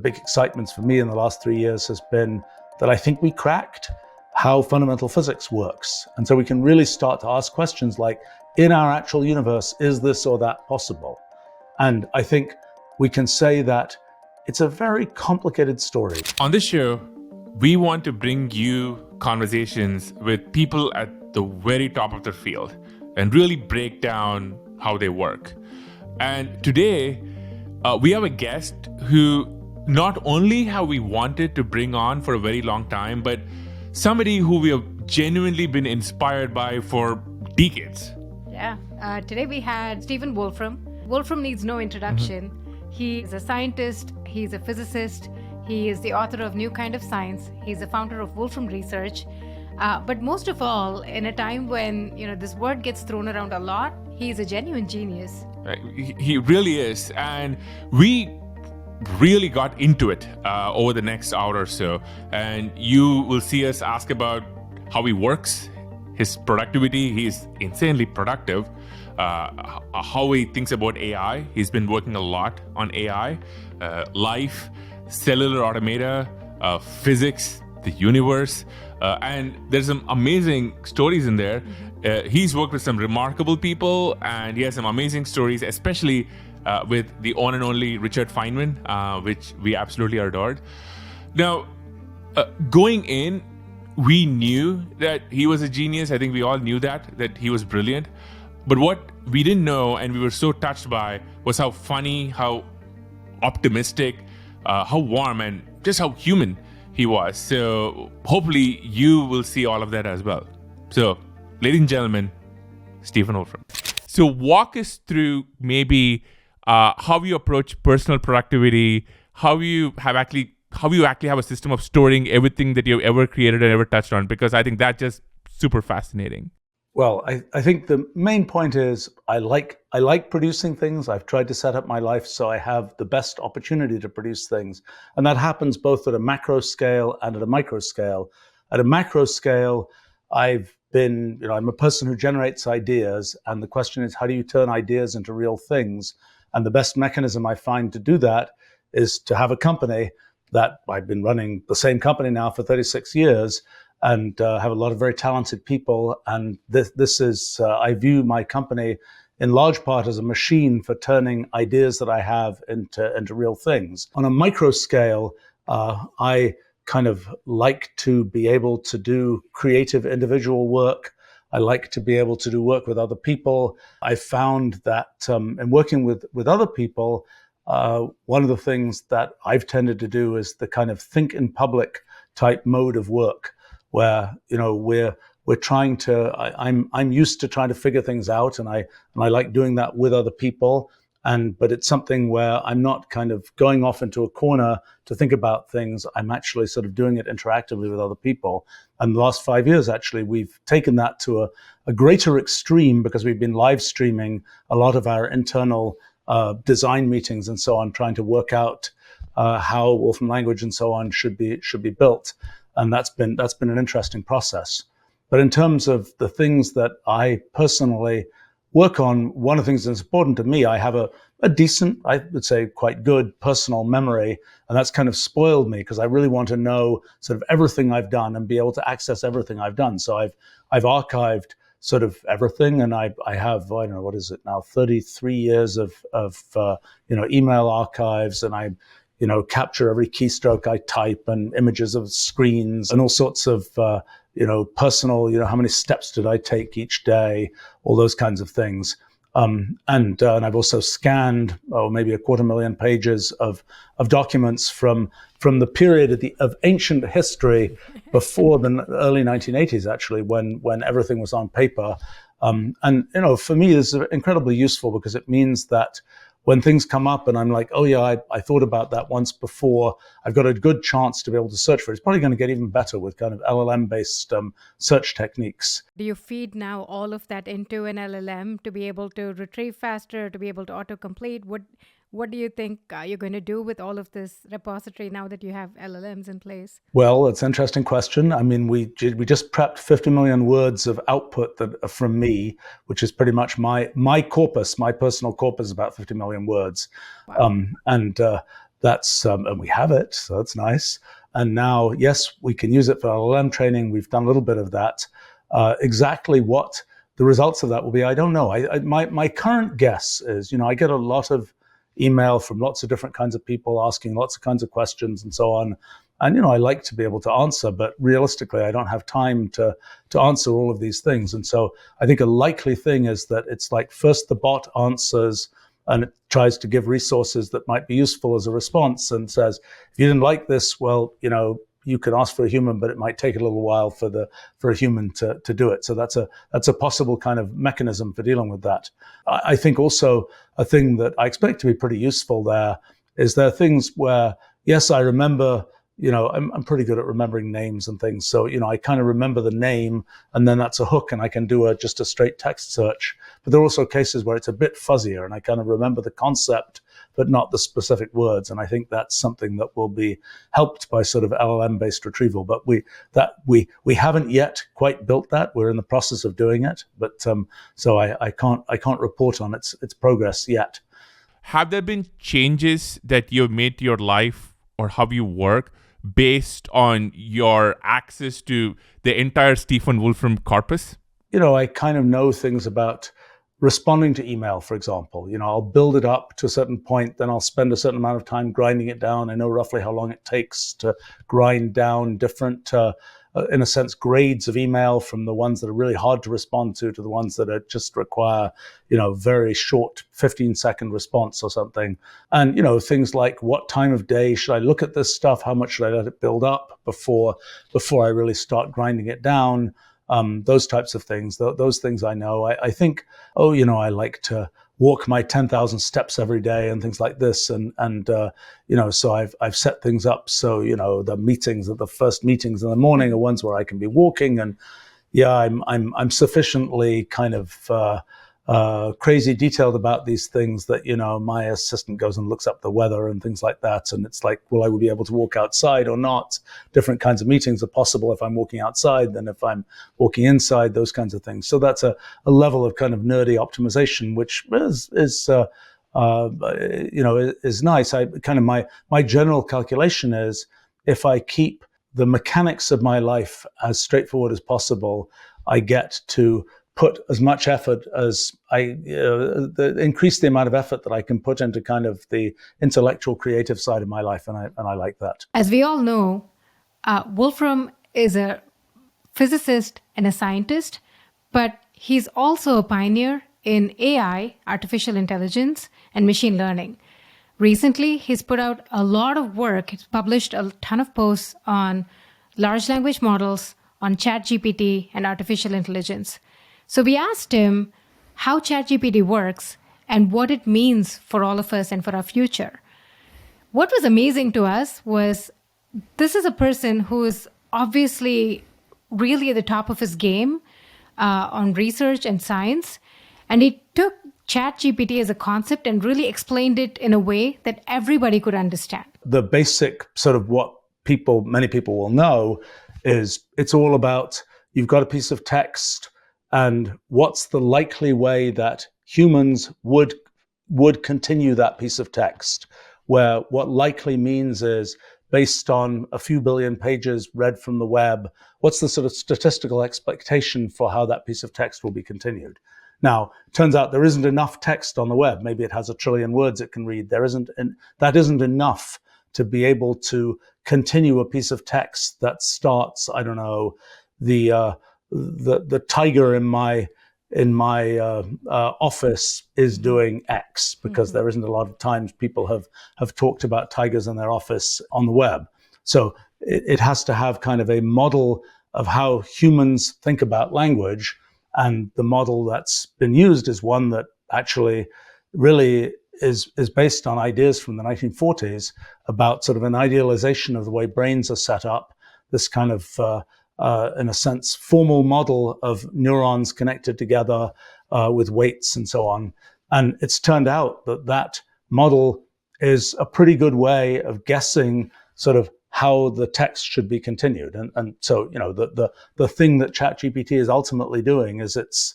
big excitements for me in the last 3 years has been that I think we cracked how fundamental physics works. And so we can really start to ask questions like, in our actual universe, is this or that possible? And I think we can say that it's a very complicated story. On this show, we want to bring you conversations with people at the very top of their field and really break down how they work. And today, we have a guest who not only have we wanted to bring on for a very long time, but somebody who we have genuinely been inspired by for decades. Yeah. Today we had Stephen Wolfram. Wolfram needs no introduction. He is a scientist, he's a physicist, he is the author of New Kind of Science, he's the founder of Wolfram Research. But most of all, in a time when this word gets thrown around a lot, he's a genuine genius. He really is. And we really got into it over the next hour or so. And you will see us ask about how he works, his productivity. He's insanely productive. How he thinks about AI. He's been working a lot on AI, life, cellular automata, physics, the universe. And there's some amazing stories in there. He's worked with some remarkable people, and he has some amazing stories, especially with the one and only Richard Feynman, which we absolutely adored. Now, going in, we knew that he was a genius. I think we all knew that he was brilliant. But what we didn't know, and we were so touched by, was how funny, how optimistic, how warm, and just how human he was. So hopefully you will see all of that as well. So, ladies and gentlemen, Stephen Wolfram. So walk us through maybe how you approach personal productivity, how you actually have a system of storing everything that you've ever created and ever touched on, because I think that's just super fascinating. Well, I think the main point is I like producing things. I've tried to set up my life so I have the best opportunity to produce things. And that happens both at a macro scale and at a micro scale. At a macro scale, I'm a person who generates ideas. And the question is, how do you turn ideas into real things? And the best mechanism I find to do that is to have a company that I've been running the same company now for 36 years. And have a lot of very talented people. And this is, I view my company in large part as a machine for turning ideas that I have into real things. On a micro scale, I kind of like to be able to do creative individual work. I like to be able to do work with other people. I found that in working with other people, one of the things that I've tended to do is the kind of think in public type mode of work, where we're trying to. I'm used to trying to figure things out, and I like doing that with other people. But it's something where I'm not kind of going off into a corner to think about things. I'm actually sort of doing it interactively with other people. And the last 5 years, actually, we've taken that to a greater extreme because we've been live streaming a lot of our internal design meetings and so on, trying to work out how Wolfram language and so on should be built. And that's been an interesting process. But in terms of the things that I personally work on, one of the things that's important to me, I have a decent, I would say quite good personal memory. And that's kind of spoiled me because I really want to know sort of everything I've done and be able to access everything I've done. So I've archived sort of everything. And I have, I don't know, what is it now, 33 years of email archives, and I capture every keystroke I type and images of screens and all sorts of, personal, how many steps did I take each day, all those kinds of things. And I've also scanned, maybe 250,000 pages of documents from the period of ancient history before the early 1980s, actually, when everything was on paper. For me, this is incredibly useful because it means that when things come up and I'm like, oh yeah, I thought about that once before, I've got a good chance to be able to search for it. It's probably going to get even better with kind of LLM-based search techniques. Do you feed now all of that into an LLM to be able to retrieve faster, to be able to autocomplete? What do you think you're going to do with all of this repository now that you have LLMs in place? Well, it's an interesting question. I mean, we just prepped 50 million words of output that from me, which is pretty much my corpus, my personal corpus, about 50 million words. Wow. and we have it, so that's nice. And now, yes, we can use it for LLM training. We've done a little bit of that. Exactly what the results of that will be, I don't know. My current guess is, I get a lot of email from lots of different kinds of people asking lots of kinds of questions and so on. And, I like to be able to answer, but realistically, I don't have time to answer all of these things. And so I think a likely thing is that it's like first the bot answers and it tries to give resources that might be useful as a response and says, if you didn't like this, well, you can ask for a human, but it might take a little while for a human to do it. So that's a possible kind of mechanism for dealing with that. I think also a thing that I expect to be pretty useful there is there are things where, yes, I remember, I'm pretty good at remembering names and things. So, I kind of remember the name and then that's a hook and I can do just a straight text search. But there are also cases where it's a bit fuzzier and I kind of remember the concept, but not the specific words. And I think that's something that will be helped by sort of LLM-based retrieval. But we haven't yet quite built that. We're in the process of doing it. But so I can't report on its progress yet. Have there been changes that you've made to your life or how you work based on your access to the entire Stephen Wolfram corpus? I kind of know things about responding to email, for example. I'll build it up to a certain point, then I'll spend a certain amount of time grinding it down. I know roughly how long it takes to grind down different, in a sense, grades of email, from the ones that are really hard to respond to the ones that are just require, very short 15-second response or something. And, things like what time of day should I look at this stuff? How much should I let it build up before I really start grinding it down? Those types of things, those things I know. I think, I like to walk my 10,000 steps every day and things like this. And so I've set things up. So, the first meetings in the morning are ones where I can be walking. And yeah, I'm sufficiently kind of, crazy detailed about these things that, my assistant goes and looks up the weather and things like that. And it's like, will I be able to walk outside or not? Different kinds of meetings are possible if I'm walking outside than if I'm walking inside, those kinds of things. So that's a level of kind of nerdy optimization, which is nice. My general calculation is if I keep the mechanics of my life as straightforward as possible, I get to put as much effort as increase the amount of effort that I can put into kind of the intellectual, creative side of my life, and I like that. As we all know, Wolfram is a physicist and a scientist, but he's also a pioneer in AI, artificial intelligence, and machine learning. Recently, he's put out a lot of work. He's published a ton of posts on large language models, on ChatGPT, and artificial intelligence. So we asked him how ChatGPT works and what it means for all of us and for our future. What was amazing to us was this is a person who is obviously really at the top of his game on research and science. And he took ChatGPT as a concept and really explained it in a way that everybody could understand. The basic sort of what many people will know is it's all about, you've got a piece of text, and what's the likely way that humans would continue that piece of text, where what likely means is based on a few billion pages read from the web, what's the sort of statistical expectation for how that piece of text will be continued? Now, it turns out there isn't enough text on the web. Maybe it has 1 trillion words it can read. That isn't enough to be able to continue a piece of text that starts, I don't know, the tiger in my office is doing X, because there isn't a lot of times people have talked about tigers in their office on the web. So it has to have kind of a model of how humans think about language. And the model that's been used is one that actually really is based on ideas from the 1940s about sort of an idealization of the way brains are set up, this kind of in a sense, formal model of neurons connected together with weights and so on. And it's turned out that model is a pretty good way of guessing sort of how the text should be continued. And so, the thing that ChatGPT is ultimately doing is it's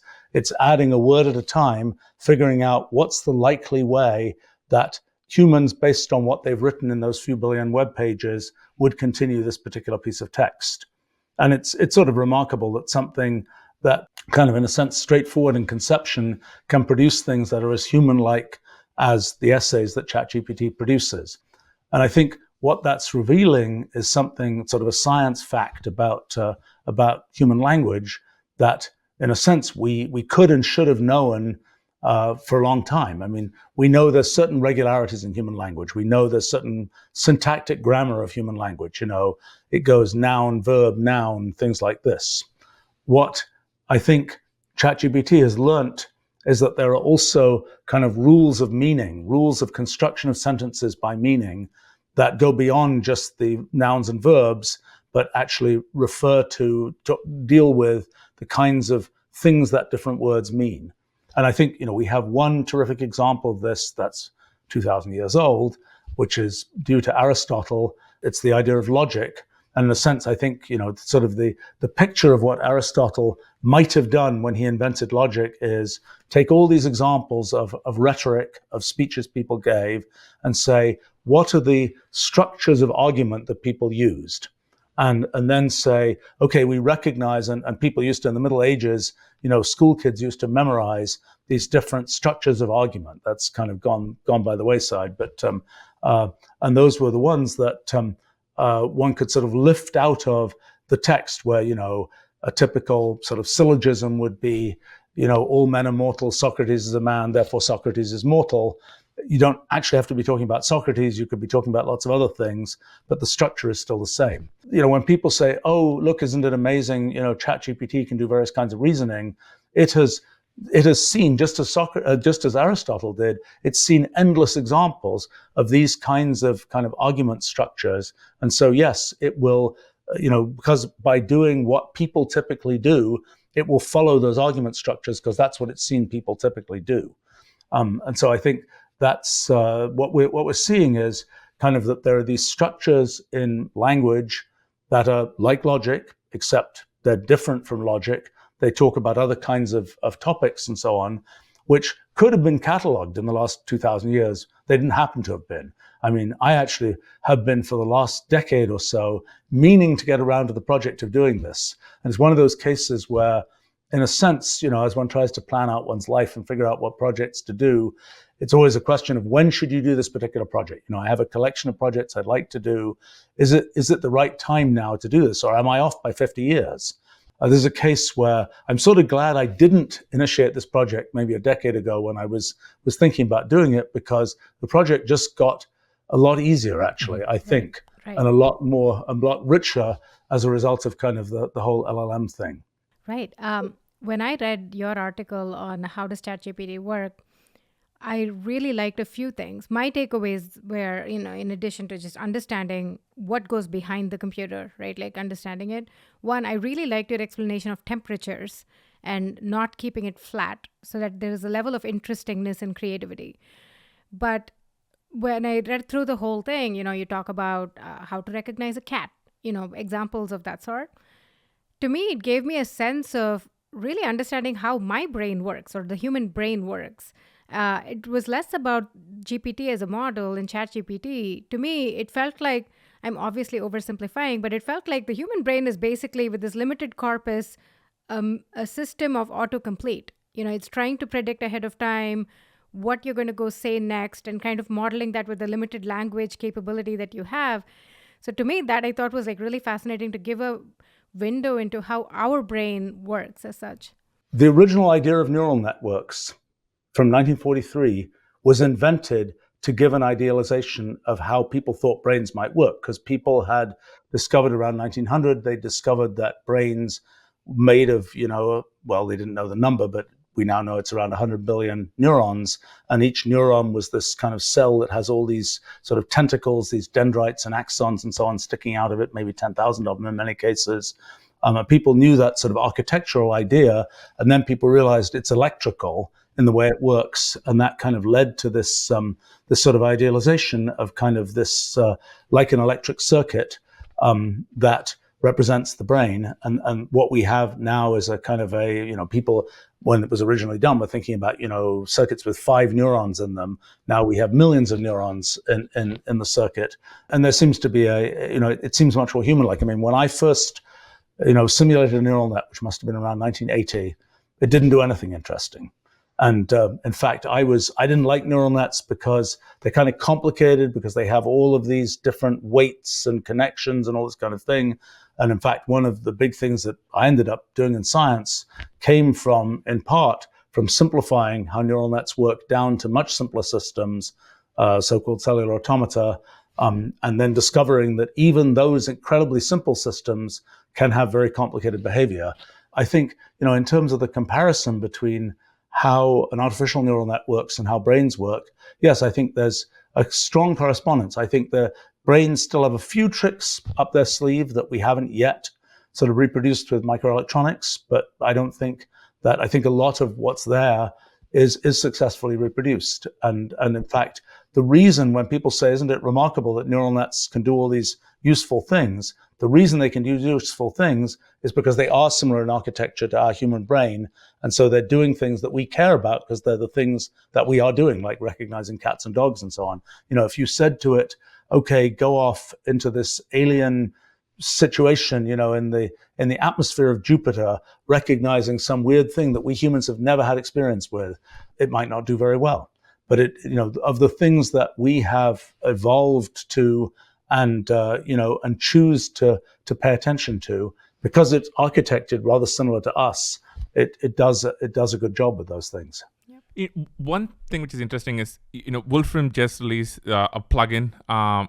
adding a word at a time, figuring out what's the likely way that humans, based on what they've written in those few billion web pages, would continue this particular piece of text. And it's sort of remarkable that something that kind of, in a sense, straightforward in conception can produce things that are as human-like as the essays that ChatGPT produces. And I think what that's revealing is something, sort of a science fact about human language that, in a sense, we could and should have known for a long time. I mean, we know there's certain regularities in human language. We know there's certain syntactic grammar of human language. You know, it goes noun, verb, noun, things like this. What I think ChatGPT has learnt is that there are also kind of rules of meaning, rules of construction of sentences by meaning that go beyond just the nouns and verbs, but actually refer to deal with the kinds of things that different words mean. And I think, we have one terrific example of this that's 2,000 years old, which is due to Aristotle. It's the idea of logic. And in a sense, I think, sort of the picture of what Aristotle might have done when he invented logic is take all these examples of rhetoric, of speeches people gave, and say, what are the structures of argument that people used? And then say, okay, we recognize, and people used to, in the Middle Ages, school kids used to memorize these different structures of argument. That's kind of gone by the wayside. But and those were the ones that one could sort of lift out of the text, where a typical sort of syllogism would be, all men are mortal, Socrates is a man, therefore Socrates is mortal. You don't actually have to be talking about Socrates. You could be talking about lots of other things, but the structure is still the same. When people say, oh, look, isn't it amazing, ChatGPT can do various kinds of reasoning, it has seen, just as Aristotle did, it's seen endless examples of these kinds of kind of argument structures. And so, yes, it will, because by doing what people typically do, it will follow those argument structures because that's what it's seen people typically do. And so I think that's what we're seeing is kind of that there are these structures in language that are like logic, except they're different from logic. They talk about other kinds of topics and so on, which could have been cataloged in the last 2,000 years. They didn't happen to have been. I mean, I actually have been for the last decade or so meaning to get around to the project of doing this. And it's one of those cases where, in a sense, as one tries to plan out one's life and figure out what projects to do, it's always a question of when should you do this particular project? I have a collection of projects I'd like to do. Is it the right time now to do this, or am I off by 50 years? There's a case where I'm sort of glad I didn't initiate this project maybe a decade ago when I was thinking about doing it, because the project just got a lot easier, actually, I think, right. And a lot richer as a result of kind of the whole LLM thing. Right. When I read your article on how does ChatGPT work, I really liked a few things. My takeaways were, in addition to just understanding what goes behind the computer, right? Like understanding it. One, I really liked your explanation of temperatures and not keeping it flat so that there is a level of interestingness and creativity. But when I read through the whole thing, you talk about how to recognize a cat, examples of that sort. To me, it gave me a sense of really understanding how my brain works, or the human brain works. It was less about GPT as a model in ChatGPT. To me, it felt like, I'm obviously oversimplifying, but it felt like the human brain is basically, with this limited corpus, a system of autocomplete. It's trying to predict ahead of time what you're going to go say next, and kind of modeling that with the limited language capability that you have. So to me, that I thought was like really fascinating to give a window into how our brain works as such. The original idea of neural networks from 1943 was invented to give an idealization of how people thought brains might work, because people had discovered around 1900, they discovered that brains made of, well, they didn't know the number, but we now know it's around 100 billion neurons, and each neuron was this kind of cell that has all these sort of tentacles, these dendrites and axons and so on sticking out of it, maybe 10,000 of them in many cases. People knew that sort of architectural idea, and then people realized it's electrical in the way it works, and that kind of led to this this sort of idealization of kind of this like an electric circuit that represents the brain. And what we have now is a kind of people, when it was originally done, were thinking about, circuits with 5 neurons in them. Now we have millions of neurons in the circuit. And there seems to be it seems much more human-like. I mean, when I first, simulated a neural net, which must have been around 1980, it didn't do anything interesting. And in fact, I didn't like neural nets because they're kind of complicated, because they have all of these different weights and connections and all this kind of thing. And in fact, one of the big things that I ended up doing in science came in part from simplifying how neural nets work down to much simpler systems, so-called cellular automata, and then discovering that even those incredibly simple systems can have very complicated behavior. I think, in terms of the comparison between how an artificial neural net works and how brains work, yes, I think there's a strong correspondence. I think the brains still have a few tricks up their sleeve that we haven't yet sort of reproduced with microelectronics, but I think a lot of what's there is successfully reproduced. And in fact, the reason when people say, isn't it remarkable that neural nets can do all these useful things? The reason they can do useful things is because they are similar in architecture to our human brain. And so they're doing things that we care about because they're the things that we are doing, like recognizing cats and dogs and so on. If you said to it, okay, go off into this alien situation, in the atmosphere of Jupiter, recognizing some weird thing that we humans have never had experience with, it might not do very well. But of the things that we have evolved to and choose to pay attention to, because it's architected rather similar to us, it does a good job with those things. One thing which is interesting is, Wolfram just released a plugin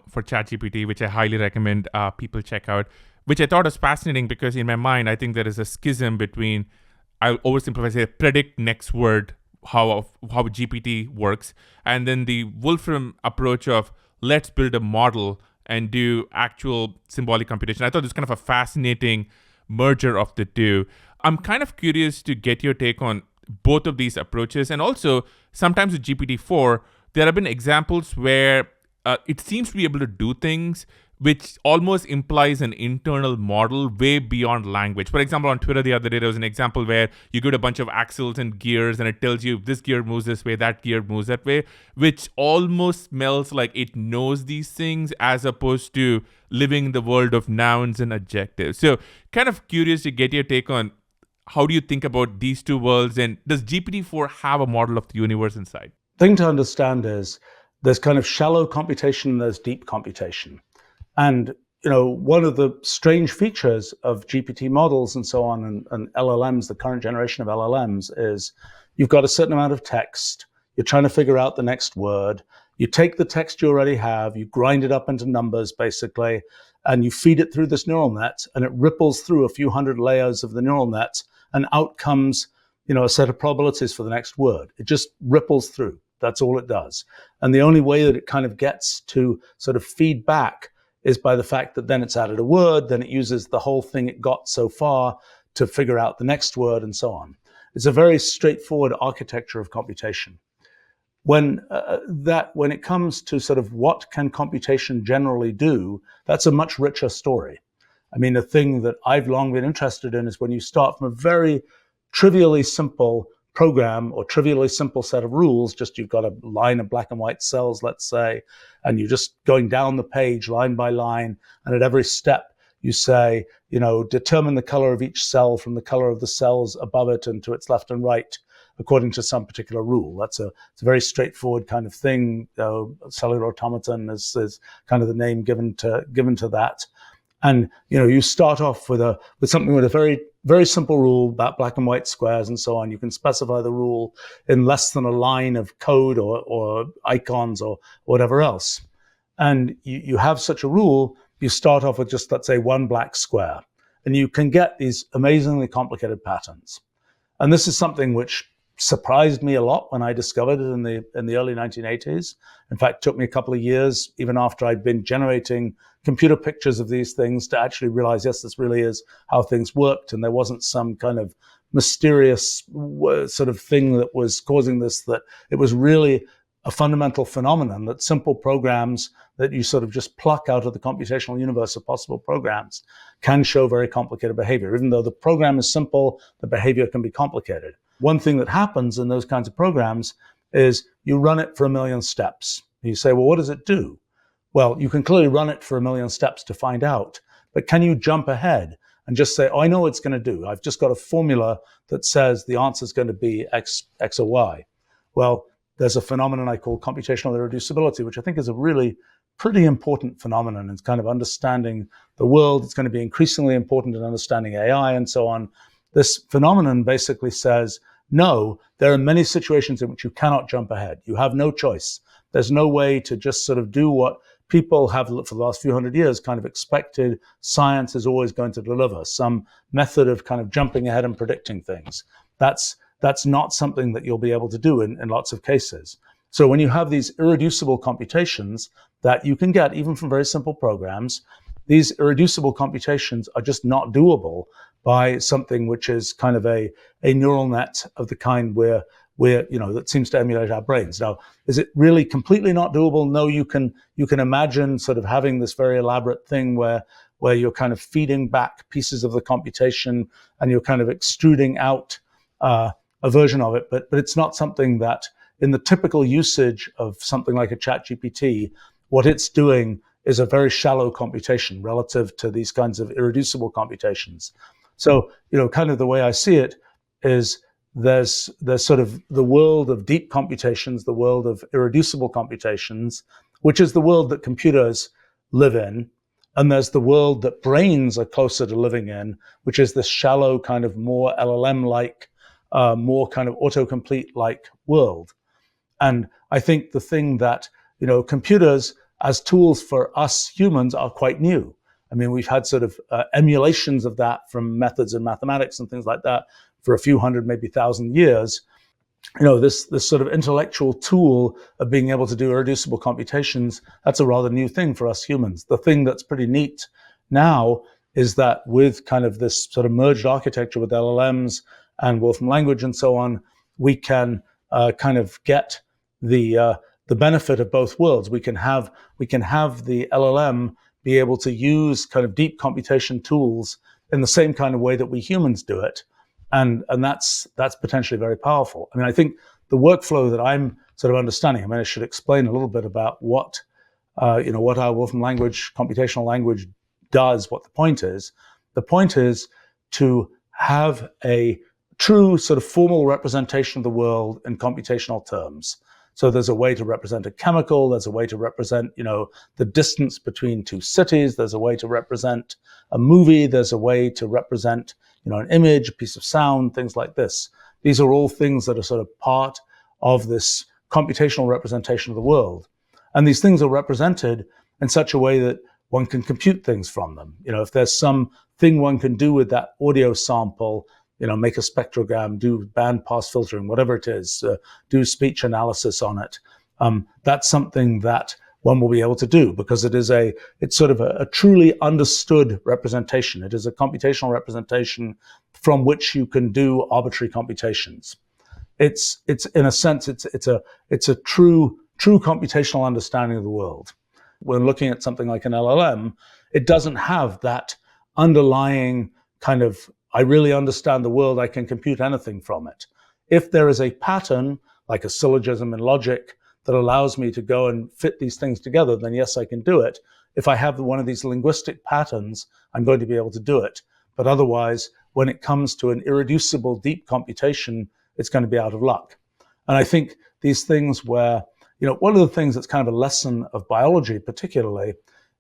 for ChatGPT, which I highly recommend people check out, which I thought was fascinating because in my mind, I think there is a schism between, I'll oversimplify, say, predict next word, how GPT works, and then the Wolfram approach of let's build a model and do actual symbolic computation. I thought it was kind of a fascinating merger of the two. I'm kind of curious to get your take on both of these approaches. And also, sometimes with GPT-4, there have been examples where it seems to be able to do things which almost implies an internal model way beyond language. For example, on Twitter the other day, there was an example where you get a bunch of axles and gears and it tells you this gear moves this way, that gear moves that way, which almost smells like it knows these things as opposed to living in the world of nouns and adjectives. So kind of curious to get your take on how do you think about these two worlds, and does GPT-4 have a model of the universe inside? The thing to understand is there's kind of shallow computation and there's deep computation. And, one of the strange features of GPT models and so on, and LLMs, the current generation of LLMs, is you've got a certain amount of text. You're trying to figure out the next word. You take the text you already have, you grind it up into numbers, basically, and you feed it through this neural net, and it ripples through a few hundred layers of the neural net, and out comes, a set of probabilities for the next word. It just ripples through. That's all it does. And the only way that it kind of gets to sort of feed back is by the fact that then it's added a word, then it uses the whole thing it got so far to figure out the next word and so on. It's a very straightforward architecture of computation. When it comes to sort of what can computation generally do, that's a much richer story. I mean, the thing that I've long been interested in is when you start from a very trivially simple program or trivially simple set of rules, just you've got a line of black and white cells, let's say, and you're just going down the page line by line, and at every step you say, determine the color of each cell from the color of the cells above it and to its left and right, according to some particular rule. It's a very straightforward kind of thing. Cellular automaton is kind of the name given to that. And you start off with something with a very, very simple rule about black and white squares and so on. You can specify the rule in less than a line of code or icons or whatever else. And you have such a rule, you start off with just, let's say, one black square. And you can get these amazingly complicated patterns. And this is something which surprised me a lot when I discovered it in the early 1980s. In fact, it took me a couple of years, even after I'd been generating computer pictures of these things, to actually realize, yes, this really is how things worked. And there wasn't some kind of mysterious sort of thing that was causing this, that it was really a fundamental phenomenon that simple programs that you sort of just pluck out of the computational universe of possible programs can show very complicated behavior. Even though the program is simple, the behavior can be complicated. One thing that happens in those kinds of programs is you run it for 1 million steps. You say, well, what does it do? Well, you can clearly run it for 1 million steps to find out, but can you jump ahead and just say, oh, I know what it's going to do. I've just got a formula that says the answer is going to be X or Y. Well, there's a phenomenon I call computational irreducibility, which I think is a really pretty important phenomenon in kind of understanding the world. It's going to be increasingly important in understanding AI and so on. This phenomenon basically says, no, there are many situations in which you cannot jump ahead. You have no choice. There's no way to just sort of do what people have for the last few hundred years kind of expected science is always going to deliver, some method of kind of jumping ahead and predicting things. That's not something that you'll be able to do in lots of cases. So when you have these irreducible computations that you can get even from very simple programs, these irreducible computations are just not doable by something which is kind of a neural net of the kind where that seems to emulate our brains. Now, is it really completely not doable? No, you can imagine sort of having this very elaborate thing where you're kind of feeding back pieces of the computation and you're kind of extruding out a version of it, but it's not something that in the typical usage of something like a ChatGPT, what it's doing is a very shallow computation relative to these kinds of irreducible computations. So, kind of the way I see it is there's sort of the world of deep computations, the world of irreducible computations, which is the world that computers live in. And there's the world that brains are closer to living in, which is this shallow kind of more LLM-like, more kind of autocomplete-like world. And I think the thing that, computers as tools for us humans are quite new. I mean, we've had sort of emulations of that from methods in mathematics and things like that for a few hundred, maybe 1,000 years. This sort of intellectual tool of being able to do irreducible computations, that's a rather new thing for us humans. The thing that's pretty neat now is that with kind of this sort of merged architecture with LLMs and Wolfram language and so on, we can kind of get the benefit of both worlds. We can have the LLM be able to use kind of deep computation tools in the same kind of way that we humans do it. And that's potentially very powerful. I mean, I think the workflow that I'm sort of understanding, I should explain a little bit about what our Wolfram language, computational language does, what the point is. The point is to have a true sort of formal representation of the world in computational terms. So there's a way to represent a chemical, there's a way to represent, the distance between two cities, there's a way to represent a movie, there's a way to represent, an image, a piece of sound, things like this. These are all things that are sort of part of this computational representation of the world. And these things are represented in such a way that one can compute things from them. If there's some thing one can do with that audio sample, make a spectrogram, do band pass filtering, whatever it is, do speech analysis on it. That's something that one will be able to do because it's sort of a truly understood representation. It is a computational representation from which you can do arbitrary computations. It's in a sense, it's a true computational understanding of the world. When looking at something like an LLM, it doesn't have that underlying kind of, I really understand the world, I can compute anything from it. If there is a pattern, like a syllogism in logic, that allows me to go and fit these things together, then yes, I can do it. If I have one of these linguistic patterns, I'm going to be able to do it. But otherwise, when it comes to an irreducible deep computation, it's going to be out of luck. And I think these things where, one of the things that's kind of a lesson of biology particularly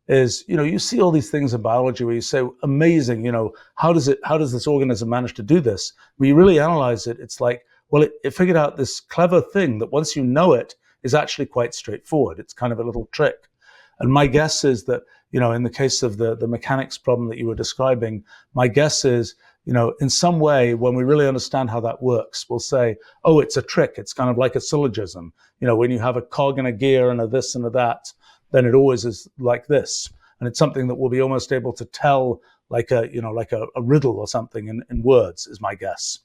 is, you see all these things in biology where you say, amazing, how does this organism manage to do this? When you really analyze it, it's like, well, it figured out this clever thing that once you know it is actually quite straightforward. It's kind of a little trick. And my guess is that, in the case of the mechanics problem that you were describing, my guess is, in some way, when we really understand how that works, we'll say, oh, it's a trick. It's kind of like a syllogism. When you have a cog and a gear and a this and a that, then it always is like this. And it's something that we'll be almost able to tell like a riddle or something in words, is my guess.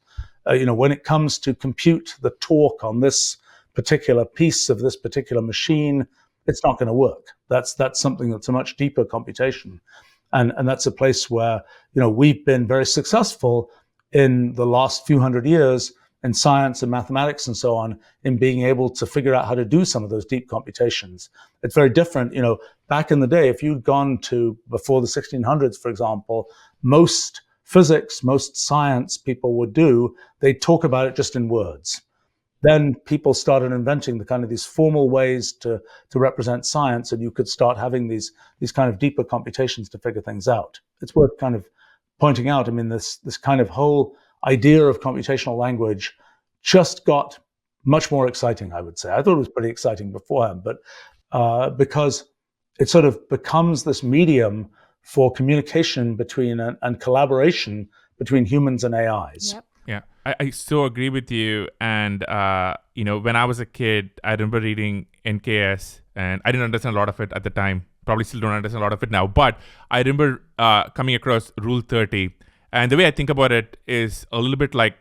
When it comes to compute the torque on this particular piece of this particular machine, it's not going to work. That's something that's a much deeper computation. And that's a place where, we've been very successful in the last few hundred years in science and mathematics and so on, in being able to figure out how to do some of those deep computations. It's very different. Back in the day, if you'd gone to before the 1600s, for example, most physics, most science people would do, they'd talk about it just in words. Then people started inventing the kind of these formal ways to represent science, and you could start having these kind of deeper computations to figure things out. It's worth kind of pointing out, this kind of whole idea of computational language just got much more exciting, I would say. I thought it was pretty exciting beforehand, but because it sort of becomes this medium for communication between and collaboration between humans and AIs. Yep. Yeah, I so agree with you. And, when I was a kid, I remember reading NKS, and I didn't understand a lot of it at the time. Probably still don't understand a lot of it now. But I remember coming across Rule 30. And the way I think about it is a little bit like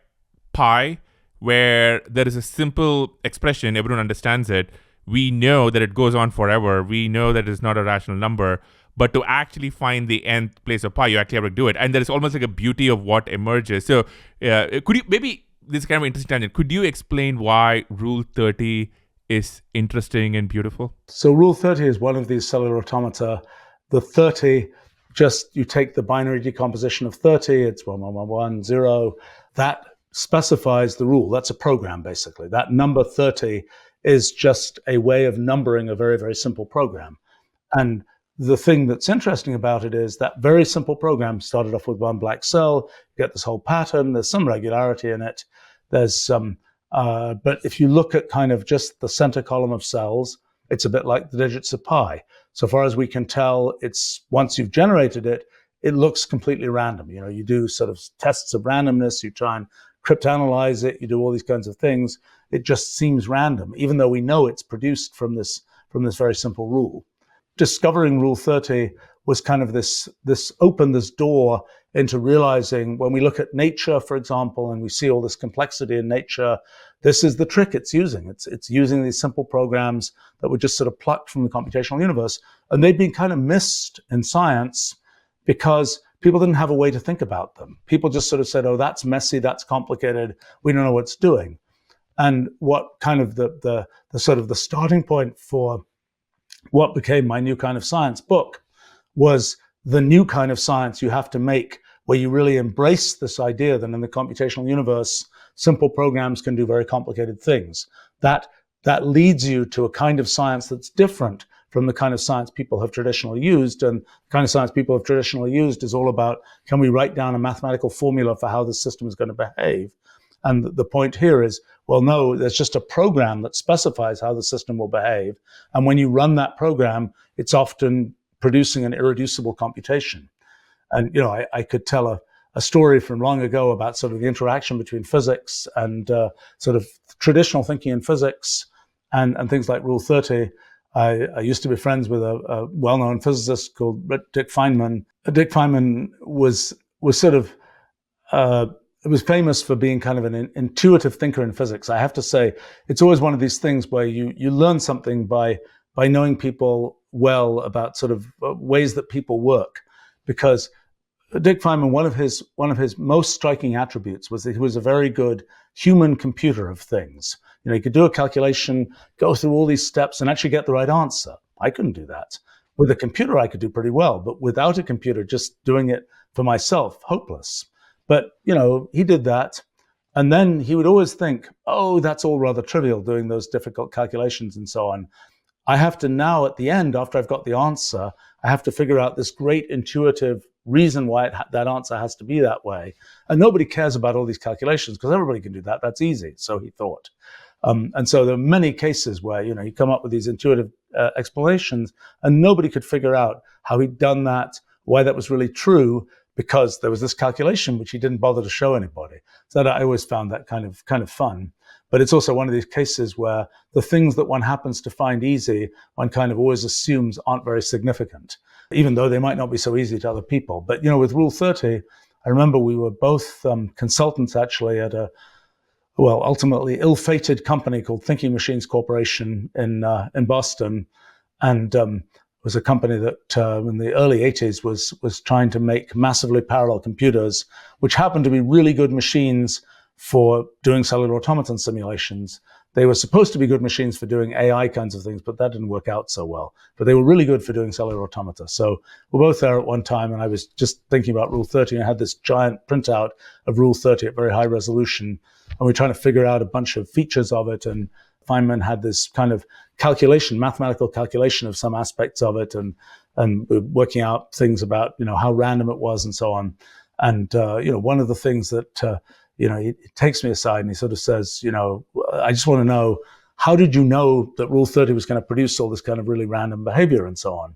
pi, where there is a simple expression, everyone understands it. We know that it goes on forever. We know that it's not a rational number. But to actually find the nth place of pi, you actually have to do it. And there is almost like a beauty of what emerges. So could you, maybe this is kind of an interesting tangent, could you explain why Rule 30 is interesting and beautiful? So Rule 30 is one of these cellular automata. The 30, just you take the binary decomposition of 30, it's 1, 1, 1, 1, 0. That specifies the rule. That's a program, basically. That number 30 is just a way of numbering a very, very simple program. And the thing that's interesting about it is that very simple program started off with one black cell. You get this whole pattern. There's some regularity in it. There's some, but if you look at kind of just the center column of cells, it's a bit like the digits of pi. So far as we can tell, it's once you've generated it, it looks completely random. You do sort of tests of randomness. You try and cryptanalyze it. You do all these kinds of things. It just seems random, even though we know it's produced from this very simple rule. Discovering Rule 30 was kind of this opened this door into realizing when we look at nature, for example, and we see all this complexity in nature, this is the trick it's using. It's using these simple programs that were just sort of plucked from the computational universe. And they've been kind of missed in science because people didn't have a way to think about them. People just sort of said, oh, that's messy, that's complicated, we don't know what it's doing. And what kind of the sort of the starting point for what became my New Kind of Science book was the new kind of science you have to make, where you really embrace this idea that in the computational universe, simple programs can do very complicated things. That leads you to a kind of science that's different from the kind of science people have traditionally used. And the kind of science people have traditionally used is all about, can we write down a mathematical formula for how the system is going to behave? And the point here is, well, no, there's just a program that specifies how the system will behave. And when you run that program, it's often producing an irreducible computation. And, I could tell a story from long ago about sort of the interaction between physics and sort of traditional thinking in physics and things like Rule 30. I used to be friends with a well-known physicist called Dick Feynman. Dick Feynman was sort of it was famous for being kind of an intuitive thinker in physics. I have to say, it's always one of these things where you learn something by knowing people well about sort of ways that people work. Because Dick Feynman, one of his most striking attributes was that he was a very good human computer of things. He could do a calculation, go through all these steps, and actually get the right answer. I couldn't do that. With a computer, I could do pretty well, but without a computer, just doing it for myself, hopeless. But, he did that. And then he would always think, oh, that's all rather trivial, doing those difficult calculations and so on. I have to now, at the end, after I've got the answer, I have to figure out this great intuitive reason why that answer has to be that way. And nobody cares about all these calculations because everybody can do that. That's easy, so he thought. And so there are many cases where, you come up with these intuitive explanations and nobody could figure out how he'd done that, why that was really true, because there was this calculation which he didn't bother to show anybody. So I always found that kind of fun. But it's also one of these cases where the things that one happens to find easy, one kind of always assumes aren't very significant, even though they might not be so easy to other people. But, with Rule 30, I remember we were both consultants actually at a well, ultimately ill-fated company called Thinking Machines Corporation in Boston, and was a company that in the early 80s was trying to make massively parallel computers, which happened to be really good machines for doing cellular automaton simulations. They were supposed to be good machines for doing AI kinds of things, but that didn't work out so well. But they were really good for doing cellular automata. So we're both there at one time, and I was just thinking about Rule 30, and I had this giant printout of Rule 30 at very high resolution, and we were trying to figure out a bunch of features of it. And Feynman had this kind of calculation, mathematical calculation of some aspects of it, and we're working out things about how random it was and so on. And one of the things that he takes me aside and he sort of says, I just want to know, how did you know that Rule 30 was going to produce all this kind of really random behavior and so on?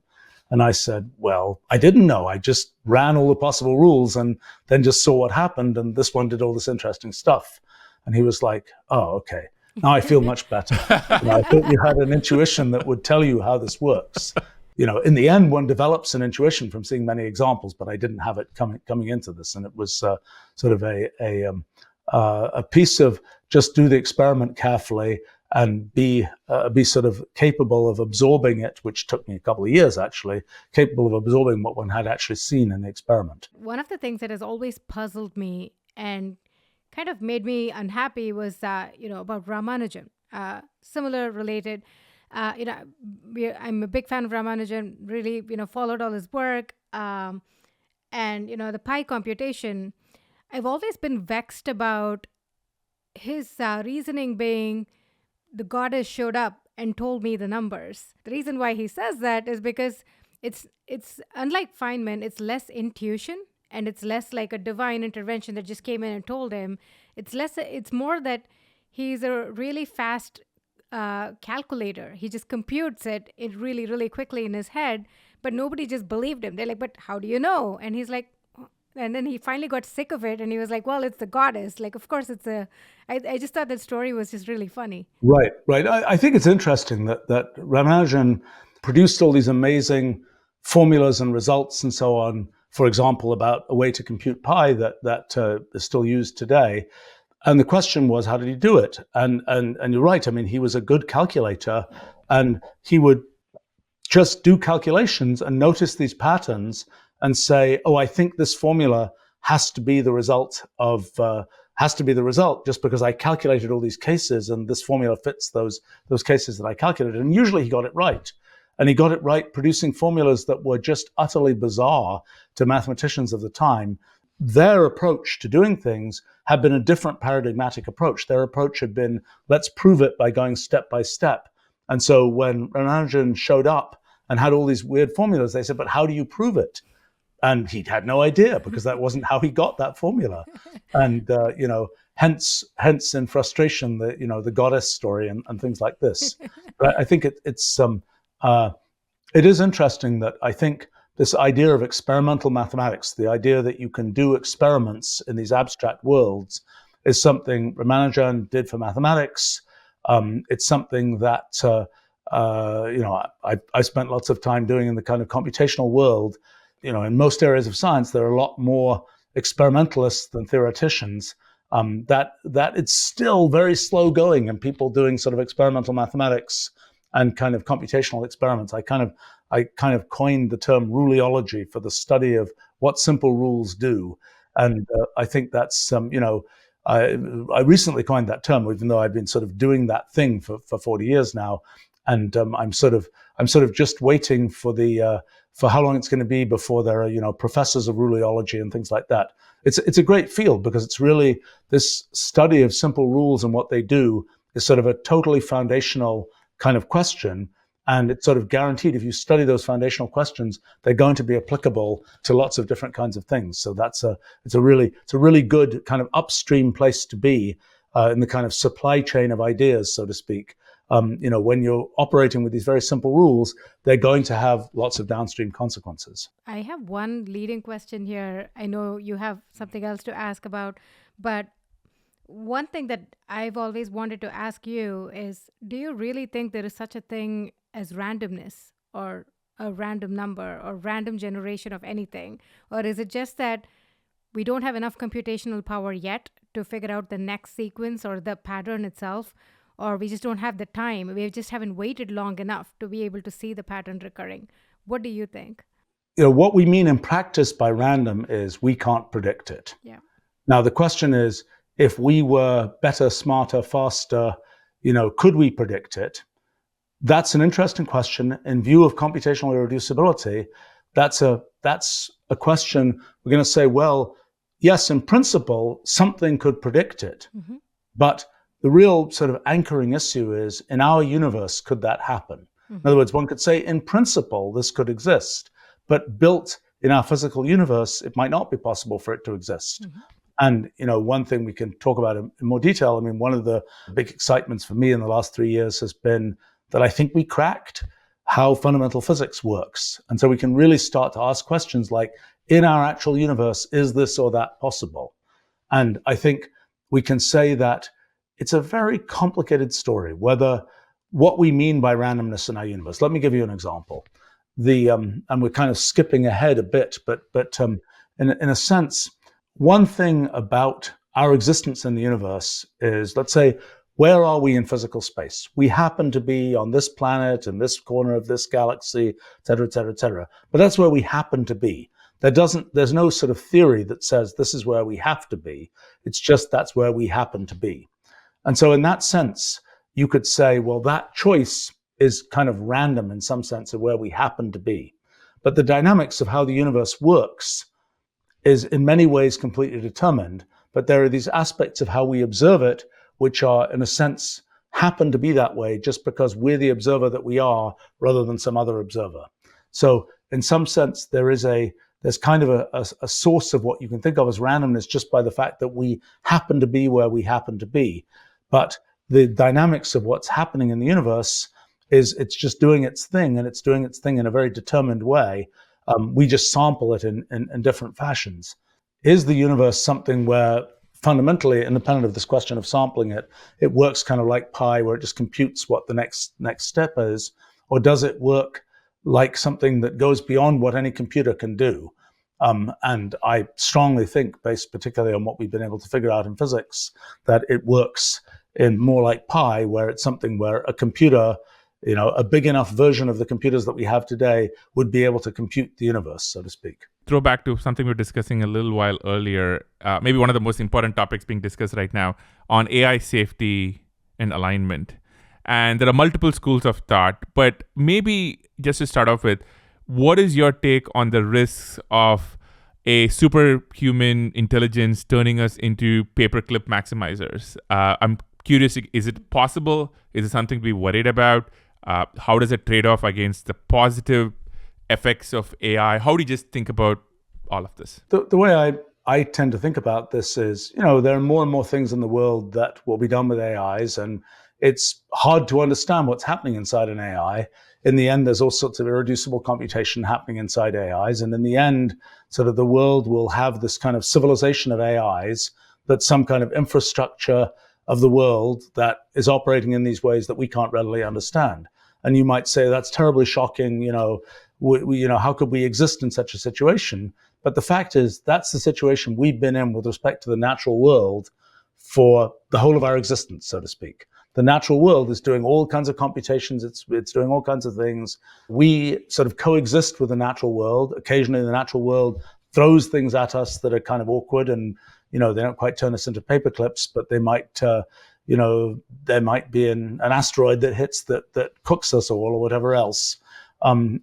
And I said, well, I didn't know. I just ran all the possible rules and then just saw what happened. And this one did all this interesting stuff. And he was like, oh, okay. Now I feel much better. I thought you had an intuition that would tell you how this works. In the end, one develops an intuition from seeing many examples, but I didn't have it coming into this. And it was sort of a piece of just do the experiment carefully and be sort of capable of absorbing it, which took me a couple of years actually, capable of absorbing what one had actually seen in the experiment. One of the things that has always puzzled me and kind of made me unhappy was about Ramanujan. Similar related, I'm a big fan of Ramanujan. Really, followed all his work, and the pi computation. I've always been vexed about his reasoning being the goddess showed up and told me the numbers. The reason why he says that is because it's unlike Feynman, it's less intuition and it's less like a divine intervention that just came in and told him. It's more that he's a really fast calculator. He just computes it really, really quickly in his head, but nobody just believed him. They're like, but how do you know? And he's like, and then he finally got sick of it and he was like, well, it's the goddess. Like, of course I just thought that story was just really funny. Right. I think it's interesting that Ramanujan produced all these amazing formulas and results and so on, for example, about a way to compute pi that is still used today. And the question was, how did he do it? And you're right. I mean, he was a good calculator, and he would just do calculations and notice these patterns and say, oh, I think this formula has to be the result just because I calculated all these cases and this formula fits those cases that I calculated. And usually he got it right. And he got it right producing formulas that were just utterly bizarre to mathematicians of the time. Their approach to doing things had been a different paradigmatic approach. Their approach had been, let's prove it by going step by step. And so when Ramanujan showed up and had all these weird formulas, they said, but how do you prove it? And he had no idea because that wasn't how he got that formula. And, hence in frustration, the goddess story and things like this. But I think it is interesting that I think this idea of experimental mathematics, the idea that you can do experiments in these abstract worlds, is something Ramanujan did for mathematics. It's something that, I spent lots of time doing in the kind of computational world. In most areas of science, there are a lot more experimentalists than theoreticians. That it's still very slow going, and people doing sort of experimental mathematics and kind of computational experiments. I kind of coined the term ruleology for the study of what simple rules do, and I think that's I recently coined that term, even though I've been sort of doing that thing for 40 years now, and I'm sort of just waiting for how long it's going to be before there are professors of ruleology and things like that. It's a great field because it's really this study of simple rules and what they do is sort of a totally foundational kind of question, and it's sort of guaranteed if you study those foundational questions, they're going to be applicable to lots of different kinds of things. So it's a really good kind of upstream place to be in the kind of supply chain of ideas, so to speak. When you're operating with these very simple rules, they're going to have lots of downstream consequences. I have one leading question here. I know you have something else to ask about, but one thing that I've always wanted to ask you is, do you really think there is such a thing as randomness or a random number or random generation of anything? Or is it just that we don't have enough computational power yet to figure out the next sequence or the pattern itself, or we just don't have the time. We just haven't waited long enough to be able to see the pattern recurring. What do you think? What we mean in practice by random is we can't predict it. Yeah. Now, the question is, if we were better, smarter, faster, could we predict it? That's an interesting question. In view of computational irreducibility, that's a question we're going to say, well, yes, in principle, something could predict it. Mm-hmm. But the real sort of anchoring issue is, in our universe, could that happen? Mm-hmm. In other words, one could say, in principle, this could exist. But built in our physical universe, it might not be possible for it to exist. Mm-hmm. And, one thing we can talk about in more detail, one of the big excitements for me in the last 3 years has been that I think we cracked how fundamental physics works. And so we can really start to ask questions like, in our actual universe, is this or that possible? And I think we can say that it's a very complicated story, whether what we mean by randomness in our universe. Let me give you an example. And we're kind of skipping ahead a bit, but in a sense, one thing about our existence in the universe is, let's say, where are we in physical space? We happen to be on this planet, in this corner of this galaxy, et cetera, et cetera, et cetera. But that's where we happen to be. There's no sort of theory that says this is where we have to be. It's just that's where we happen to be. And so in that sense, you could say, well, that choice is kind of random in some sense of where we happen to be. But the dynamics of how the universe works is in many ways completely determined. But there are these aspects of how we observe it, which are, in a sense, happen to be that way just because we're the observer that we are rather than some other observer. So in some sense, there's kind of a source of what you can think of as randomness just by the fact that we happen to be where we happen to be. But the dynamics of what's happening in the universe is it's just doing its thing, and it's doing its thing in a very determined way. We just sample it in different fashions. Is the universe something where fundamentally, independent of this question of sampling it, it works kind of like pi, where it just computes what the next step is? Or does it work like something that goes beyond what any computer can do? And I strongly think, based particularly on what we've been able to figure out in physics, that it works in more like pi, where it's something where a computer, a big enough version of the computers that we have today would be able to compute the universe, so to speak. Throw back to something we were discussing a little while earlier, maybe one of the most important topics being discussed right now on AI safety and alignment. And there are multiple schools of thought, but maybe just to start off with, what is your take on the risks of a superhuman intelligence turning us into paperclip maximizers? I'm curious, is it possible? Is it something to be worried about? How does it trade off against the positive effects of AI? How do you just think about all of this? The way I tend to think about this is, there are more and more things in the world that will be done with AIs, and it's hard to understand what's happening inside an AI. In the end, there's all sorts of irreducible computation happening inside AIs. And in the end, sort of the world will have this kind of civilization of AIs, that's some kind of infrastructure of the world that is operating in these ways that we can't readily understand. And you might say, that's terribly shocking. How could we exist in such a situation? But the fact is, that's the situation we've been in with respect to the natural world for the whole of our existence, so to speak. The natural world is doing all kinds of computations. It's doing all kinds of things. We sort of coexist with the natural world. Occasionally, the natural world throws things at us that are kind of awkward, and they don't quite turn us into paper clips, but they might, there might be an asteroid that hits that cooks us all, or whatever else.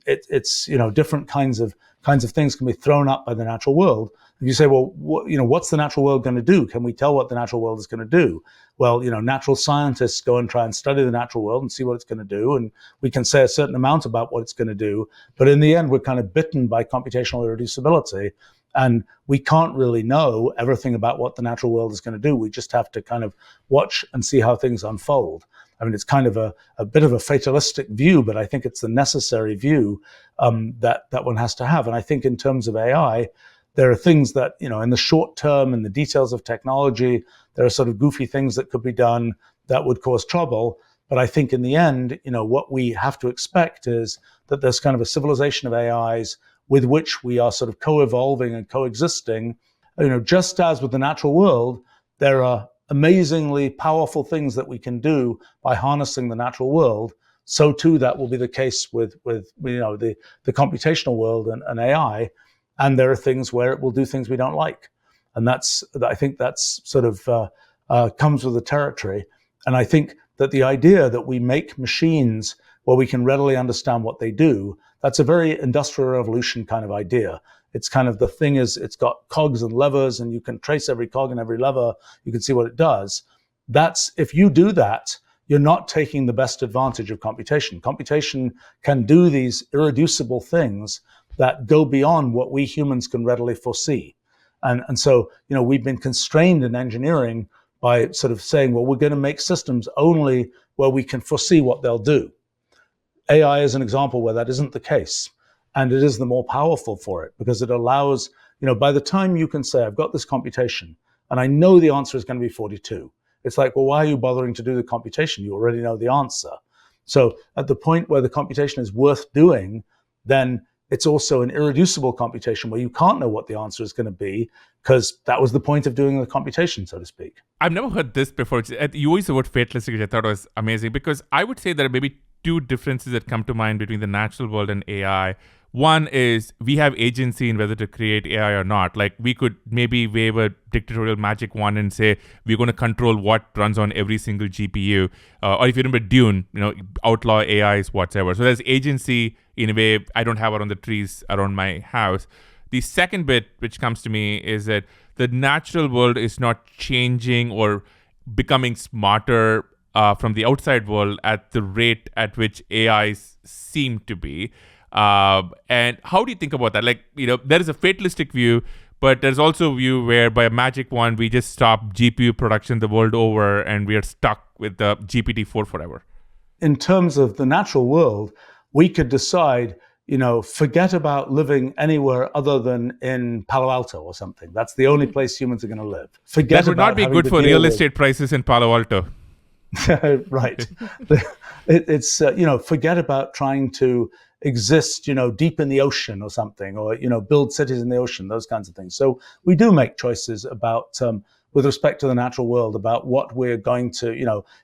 It's different kinds of things can be thrown up by the natural world. If you say, well, what's the natural world going to do? Can we tell what the natural world is going to do? Well, natural scientists go and try and study the natural world and see what it's going to do, and we can say a certain amount about what it's going to do. But in the end, we're kind of bitten by computational irreducibility, and we can't really know everything about what the natural world is going to do. We just have to kind of watch and see how things unfold. It's kind of a bit of a fatalistic view, but I think it's the necessary view that one has to have. And I think in terms of AI, there are things that, in the short term, in the details of technology, there are sort of goofy things that could be done that would cause trouble. But I think in the end, what we have to expect is that there's kind of a civilization of AIs with which we are sort of co-evolving and coexisting. Just as with the natural world, there are amazingly powerful things that we can do by harnessing the natural world. So too, that will be the case with the computational world and AI. And there are things where it will do things we don't like, and I think that's sort of comes with the territory. And I think that the idea that we make machines where we can readily understand what they do, that's a very industrial revolution kind of idea. It's kind of the thing is, it's got cogs and levers, and you can trace every cog and every lever. You can see what it does. That's, if you do that, you're not taking the best advantage of computation. Computation can do these irreducible things that go beyond what we humans can readily foresee. And so, we've been constrained in engineering by sort of saying, well, we're going to make systems only where we can foresee what they'll do. AI is an example where that isn't the case. And it is the more powerful for it, because it allows, by the time you can say, I've got this computation and I know the answer is going to be 42. It's like, well, why are you bothering to do the computation? You already know the answer. So at the point where the computation is worth doing, then it's also an irreducible computation where you can't know what the answer is going to be, because that was the point of doing the computation, so to speak. I've never heard this before. You used the word fatalistic, which I thought was amazing, because I would say there are maybe two differences that come to mind between the natural world and AI. One is we have agency in whether to create AI or not. Like, we could maybe wave a dictatorial magic wand and say we're going to control what runs on every single GPU. Or if you remember Dune, outlaw AIs, whatever. So there's agency in a way I don't have around the trees around my house. The second bit which comes to me is that the natural world is not changing or becoming smarter from the outside world at the rate at which AIs seem to be. And how do you think about that? Like, there is a fatalistic view, but there's also a view where by a magic wand, we just stop GPU production the world over and we are stuck with the GPT-4 forever. In terms of the natural world, we could decide, forget about living anywhere other than in Palo Alto or something. That's the only place humans are going to live. That would not be good for real estate prices in Palo Alto. Right. It's, forget about trying to exist, deep in the ocean or something, or, build cities in the ocean, those kinds of things. So we do make choices about, with respect to the natural world, about what we're going to,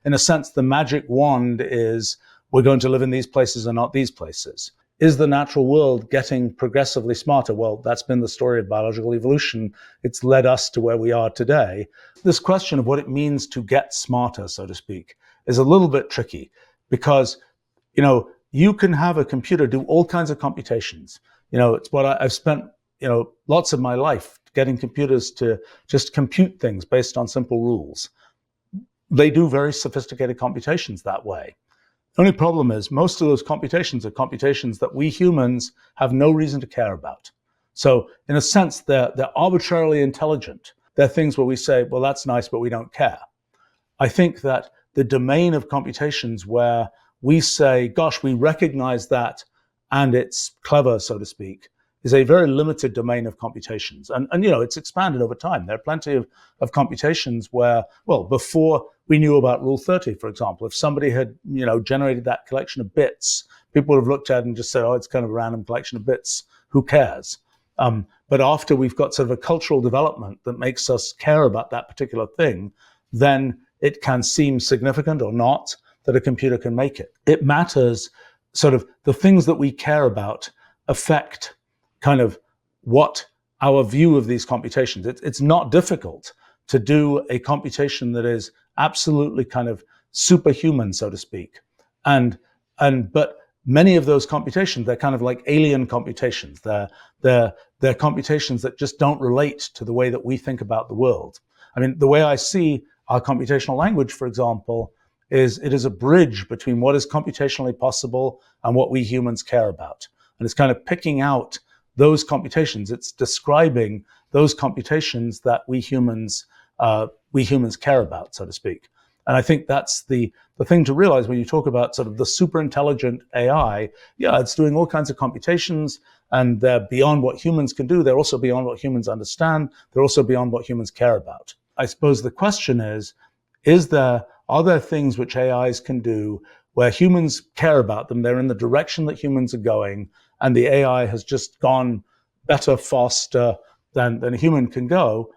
in a sense, the magic wand is we're going to live in these places and not these places. Is the natural world getting progressively smarter? Well, that's been the story of biological evolution. It's led us to where we are today. This question of what it means to get smarter, so to speak, is a little bit tricky, because, you can have a computer do all kinds of computations. It's what I've spent, lots of my life getting computers to just compute things based on simple rules. They do very sophisticated computations that way. The only problem is most of those computations are computations that we humans have no reason to care about. So in a sense, they're arbitrarily intelligent. They're things where we say, well, that's nice, but we don't care. I think that the domain of computations where we say, gosh, we recognize that and it's clever, so to speak, is a very limited domain of computations. And it's expanded over time. There are plenty of computations where, well, before we knew about Rule 30, for example, if somebody had, generated that collection of bits, people would have looked at it and just said, oh, it's kind of a random collection of bits. Who cares? But after we've got sort of a cultural development that makes us care about that particular thing, then it can seem significant or not that a computer can make it. It matters, sort of the things that we care about affect kind of what our view of these computations. It's not difficult to do a computation that is absolutely kind of superhuman, so to speak. But many of those computations, they're kind of like alien computations. They're computations that just don't relate to the way that we think about the world. I mean, the way I see our computational language, for example, is it is a bridge between what is computationally possible and what we humans care about. And it's kind of picking out those computations. It's describing those computations that we humans care about, so to speak. And I think that's the thing to realize when you talk about sort of the super intelligent AI. Yeah, it's doing all kinds of computations, and they're beyond what humans can do. They're also beyond what humans understand. They're also beyond what humans care about. I suppose the question is are there things which AIs can do where humans care about them? They're in the direction that humans are going, and the AI has just gone better, faster than a human can go.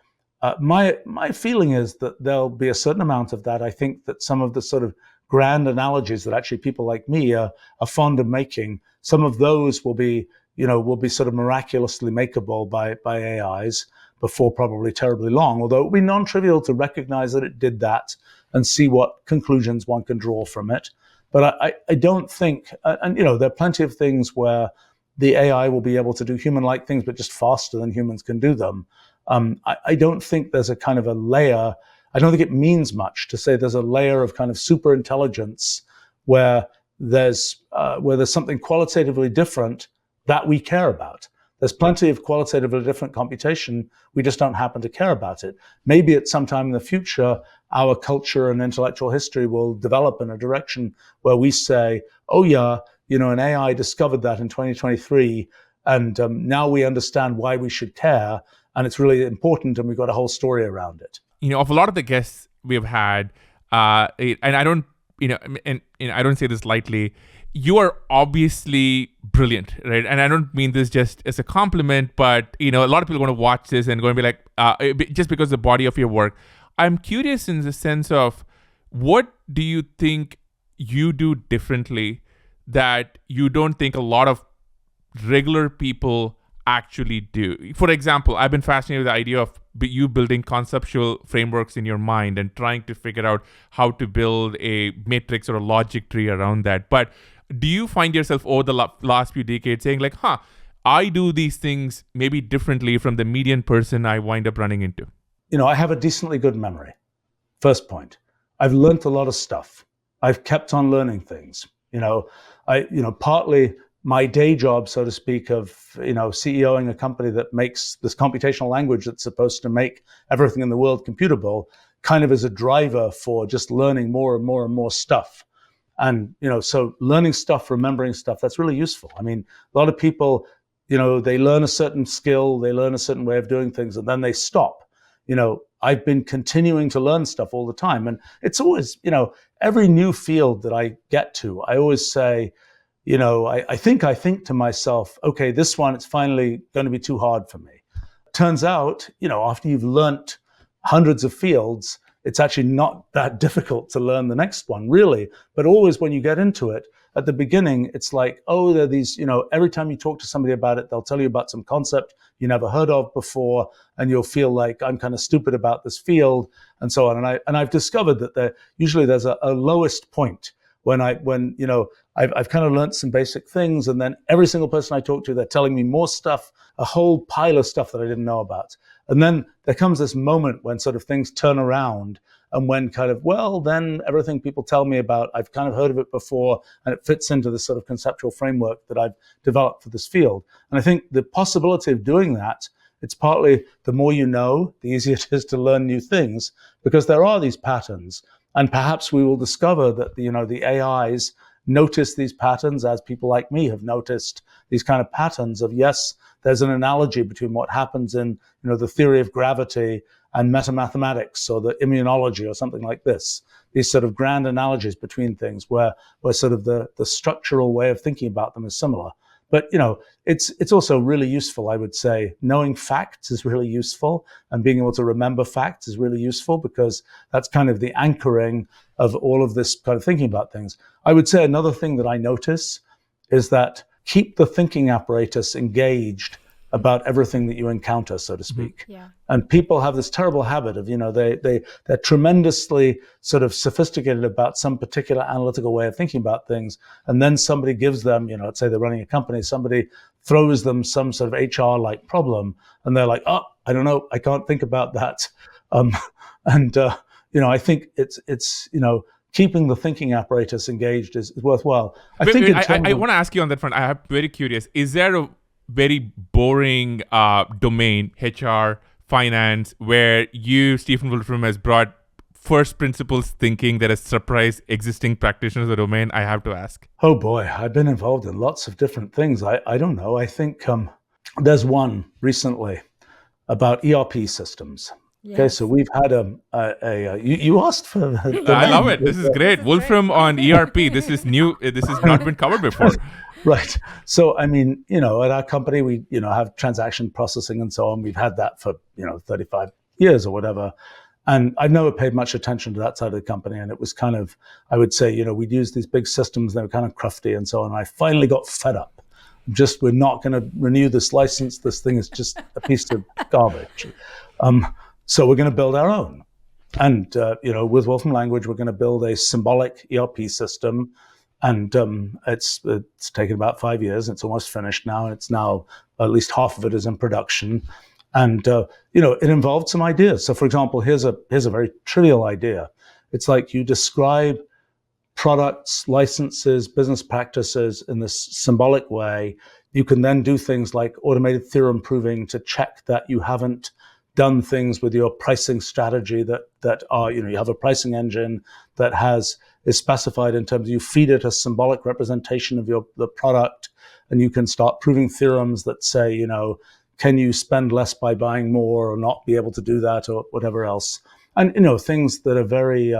My feeling is that there'll be a certain amount of that. I think that some of the sort of grand analogies that actually people like me are fond of making, some of those will be sort of miraculously makeable by AIs before probably terribly long. Although it would be non-trivial to recognize that it did that and see what conclusions one can draw from it. But I don't think, and there are plenty of things where the AI will be able to do human-like things, but just faster than humans can do them. I don't think there's a kind of a layer. I don't think it means much to say there's a layer of kind of super intelligence where there's something qualitatively different that we care about. There's plenty of qualitatively different computation. We just don't happen to care about it. Maybe at some time in the future, our culture and intellectual history will develop in a direction where we say, oh yeah, an AI discovered that in 2023, and now we understand why we should care, and it's really important, and we've got a whole story around it. Of a lot of the guests we've had, and I don't, and I don't say this lightly, you are obviously brilliant, right? And I don't mean this just as a compliment, but a lot of people are going to watch this and going to be like, just because of the body of your work. I'm curious in the sense of, what do you think you do differently that you don't think a lot of regular people actually do? For example, I've been fascinated with the idea of you building conceptual frameworks in your mind and trying to figure out how to build a matrix or a logic tree around that. But do you find yourself over the last few decades saying like, I do these things maybe differently from the median person I wind up running into? I have a decently good memory. First point. I've learned a lot of stuff. I've kept on learning things. Partly my day job, so to speak, of CEOing a company that makes this computational language that's supposed to make everything in the world computable, kind of as a driver for just learning more and more and more stuff. And so learning stuff, remembering stuff, that's really useful. I mean, a lot of people, they learn a certain skill, they learn a certain way of doing things, and then they stop. I've been continuing to learn stuff all the time, and it's always, every new field that I get to, I always say, I think to myself, okay, this one, it's finally going to be too hard for me. Turns out, after you've learnt hundreds of fields, it's actually not that difficult to learn the next one, really. But always when you get into it, at the beginning, it's like, oh, there are these, every time you talk to somebody about it, they'll tell you about some concept you never heard of before, and you'll feel like I'm kind of stupid about this field, and so on. And I've discovered that there's a lowest point when I've kind of learned some basic things, and then every single person I talk to, they're telling me more stuff, a whole pile of stuff that I didn't know about. And then there comes this moment when sort of things turn around, and when kind of, then everything people tell me about, I've kind of heard of it before, and it fits into this sort of conceptual framework that I've developed for this field. And I think the possibility of doing that, it's partly the more you know, the easier it is to learn new things, because there are these patterns. And perhaps we will discover that the AIs notice these patterns, as people like me have noticed these kind of patterns of, yes, there's an analogy between what happens in the theory of gravity and metamathematics or the immunology or something like this. These sort of grand analogies between things where sort of the structural way of thinking about them is similar. But it's also really useful, I would say. Knowing facts is really useful, and being able to remember facts is really useful, because that's kind of the anchoring of all of this kind of thinking about things. I would say another thing that I notice is that keep the thinking apparatus engaged about everything that you encounter, so to speak. Yeah. And people have this terrible habit of, they're tremendously sort of sophisticated about some particular analytical way of thinking about things. And then somebody gives them, let's say they're running a company, somebody throws them some sort of HR-like problem, and they're like, oh, I don't know, I can't think about that. I think it's keeping the thinking apparatus engaged is worthwhile. I want to ask you on that front. I'm very curious. Is there a very boring domain, HR, finance, where you, Stephen Wolfram, has brought first principles thinking that has surprised existing practitioners of the domain? I have to ask. Oh boy, I've been involved in lots of different things. I don't know. I think there's one recently about ERP systems. Yes. Okay, so we've had you asked for. I love it. This is great. Wolfram on ERP. This is new. This has not been covered before. Right. So, I mean, at our company, we, have transaction processing and so on. We've had that for, 35, years or whatever. And I've never paid much attention to that side of the company. And it was kind of, I would say, we'd use these big systems, they were kind of crufty and so on. And I finally got fed up. We're not going to renew this license. This thing is just a piece of garbage. So we're going to build our own. And, with Wolfram Language, we're going to build a symbolic ERP system. And it's taken about 5 years. It's almost finished now. And it's now, at least half of it is in production. And, it involved some ideas. So, for example, here's a very trivial idea. It's like you describe products, licenses, business practices in this symbolic way. You can then do things like automated theorem proving to check that you haven't done things with your pricing strategy that are, you have a pricing engine that is specified in terms of you feed it a symbolic representation of the product, and you can start proving theorems that say, can you spend less by buying more or not be able to do that or whatever else. And, things that are very,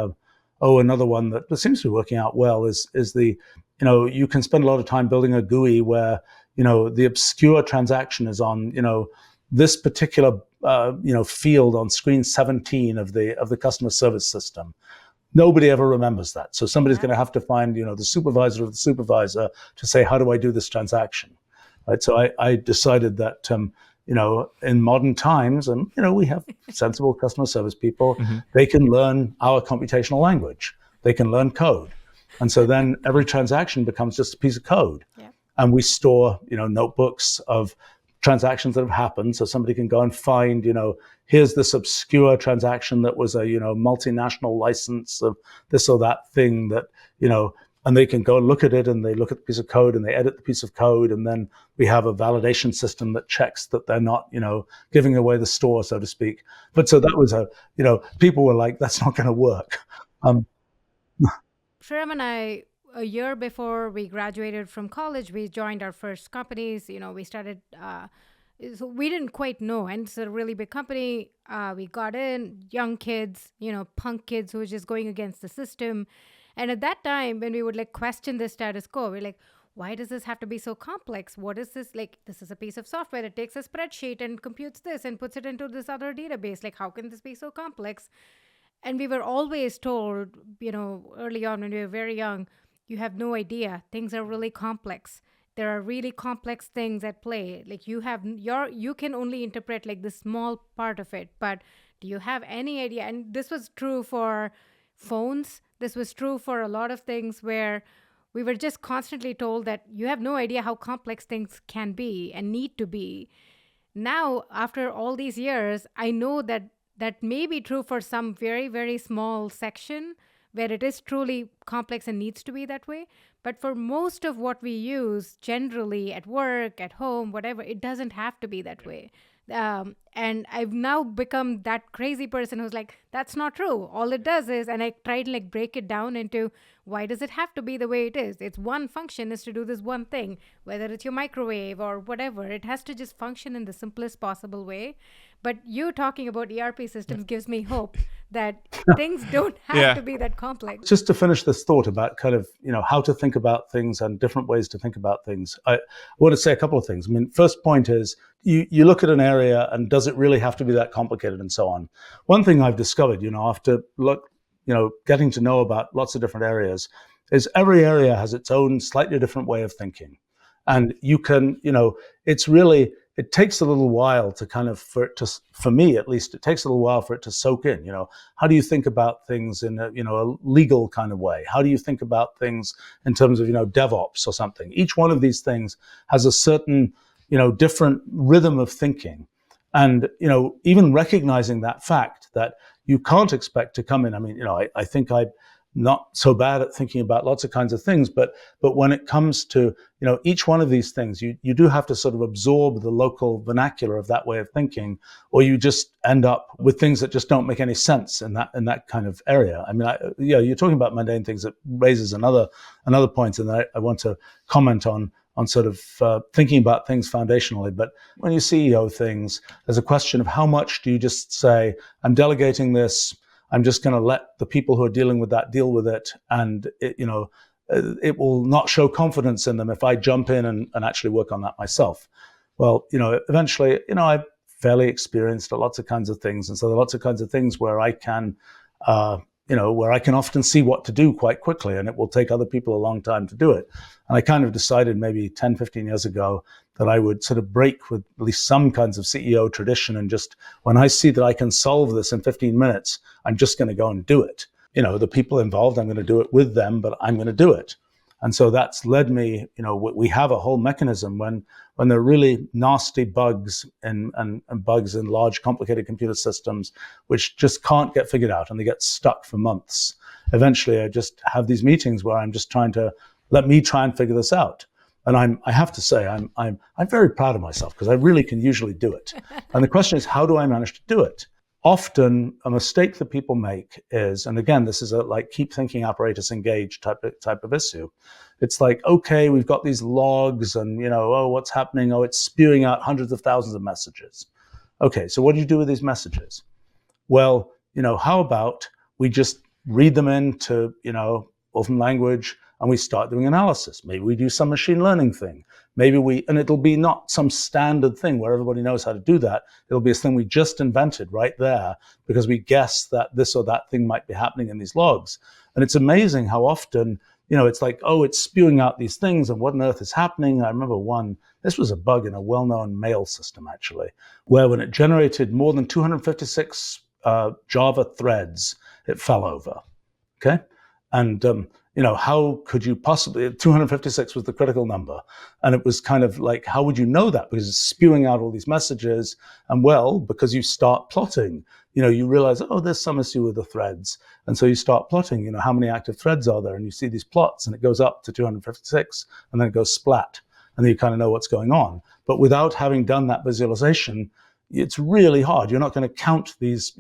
another one that seems to be working out well is the, you can spend a lot of time building a GUI where, the obscure transaction is on, this particular, field on screen 17 of the customer service system. Nobody ever remembers that. So somebody's going to have to find, the supervisor of the supervisor to say, how do I do this transaction? Right. So I decided that, in modern times, and, we have sensible customer service people, mm-hmm. They can learn our computational language. They can learn code. And so then every transaction becomes just a piece of code. Yeah. And we store, notebooks of transactions that have happened. So somebody can go and find, here's this obscure transaction that was a, multinational license of this or that thing that, and they can go and look at it, and they look at the piece of code and they edit the piece of code. And then we have a validation system that checks that they're not, giving away the store, so to speak. But so that was people were like, that's not going to work. Sriram and I, a year before we graduated from college, we joined our first companies. We started, so we didn't quite know. And it's a really big company. We got in, young kids, punk kids who were just going against the system. And at that time, when we would question the status quo, we're like, why does this have to be so complex? What is this? This is a piece of software that takes a spreadsheet and computes this and puts it into this other database. How can this be so complex? And we were always told, early on when we were very young, you have no idea. Things are really complex. There are really complex things at play. You can only interpret the small part of it, but do you have any idea? And this was true for phones. This was true for a lot of things where we were just constantly told that you have no idea how complex things can be and need to be. Now, after all these years, I know that may be true for some very, very small section where it is truly complex and needs to be that way. But for most of what we use generally at work, at home, whatever, it doesn't have to be that way. And I've now become that crazy person who's like, that's not true. All it does is, and I try to break it down into why does it have to be the way it is? It's one function is to do this one thing, whether it's your microwave or whatever. It has to just function in the simplest possible way. But you talking about ERP systems gives me hope that things don't have to be that complex. Just to finish this thought about kind of, how to think about things and different ways to think about things, I want to say a couple of things. I mean, first point is you look at an area and does it really have to be that complicated and so on. One thing I've discovered, after getting to know about lots of different areas is every area has its own slightly different way of thinking. And you can, it takes a little while to kind of, for me at least, it takes a little while for it to soak in. How do you think about things in a legal kind of way? How do you think about things in terms of, DevOps or something? Each one of these things has a certain, different rhythm of thinking. And, even recognizing that fact that you can't expect to come in. I mean, I think I'm not so bad at thinking about lots of kinds of things, but when it comes to, each one of these things, you do have to sort of absorb the local vernacular of that way of thinking, or you just end up with things that just don't make any sense in that kind of area. I mean, you're talking about mundane things that raises another point, and I want to comment on sort of thinking about things foundationally. But when you CEO things, there's a question of how much do you just say, I'm delegating this, I'm just going to let the people who are dealing with that deal with it, and it will not show confidence in them if I jump in and actually work on that myself. Well, eventually, I fairly experienced at lots of kinds of things. And so there are lots of kinds of things where I can, where I can often see what to do quite quickly, and it will take other people a long time to do it. And I kind of decided maybe 10, 15 years ago that I would sort of break with at least some kinds of CEO tradition, and just when I see that I can solve this in 15 minutes, I'm just going to go and do it. The people involved, I'm going to do it with them, but I'm going to do it. And so that's led me, we have a whole mechanism when there are really nasty bugs and bugs in large, complicated computer systems, which just can't get figured out and they get stuck for months. Eventually, I just have these meetings where I'm just let me try and figure this out. And I have to say, I'm very proud of myself because I really can usually do it. And the question is, how do I manage to do it? Often a mistake that people make is, and again, this is a keep thinking apparatus engaged type of issue. It's like, okay, we've got these logs and, what's happening? Oh, it's spewing out hundreds of thousands of messages. Okay, so what do you do with these messages? Well, how about we just read them into, Wolfram language and we start doing analysis. Maybe we do some machine learning thing. And it'll be not some standard thing where everybody knows how to do that. It'll be a thing we just invented right there because we guess that this or that thing might be happening in these logs. And it's amazing how often, it's like, oh, it's spewing out these things and what on earth is happening? I remember this was a bug in a well-known mail system actually, where when it generated more than 256 Java threads, it fell over, okay? And, how could you possibly, 256 was the critical number. And it was kind of like, how would you know that? Because it's spewing out all these messages. And well, because you start plotting, you realize, oh, there's some issue with the threads. And so you start plotting, how many active threads are there? And you see these plots and it goes up to 256 and then it goes splat. And then you kind of know what's going on. But without having done that visualization, it's really hard. You're not going to count these,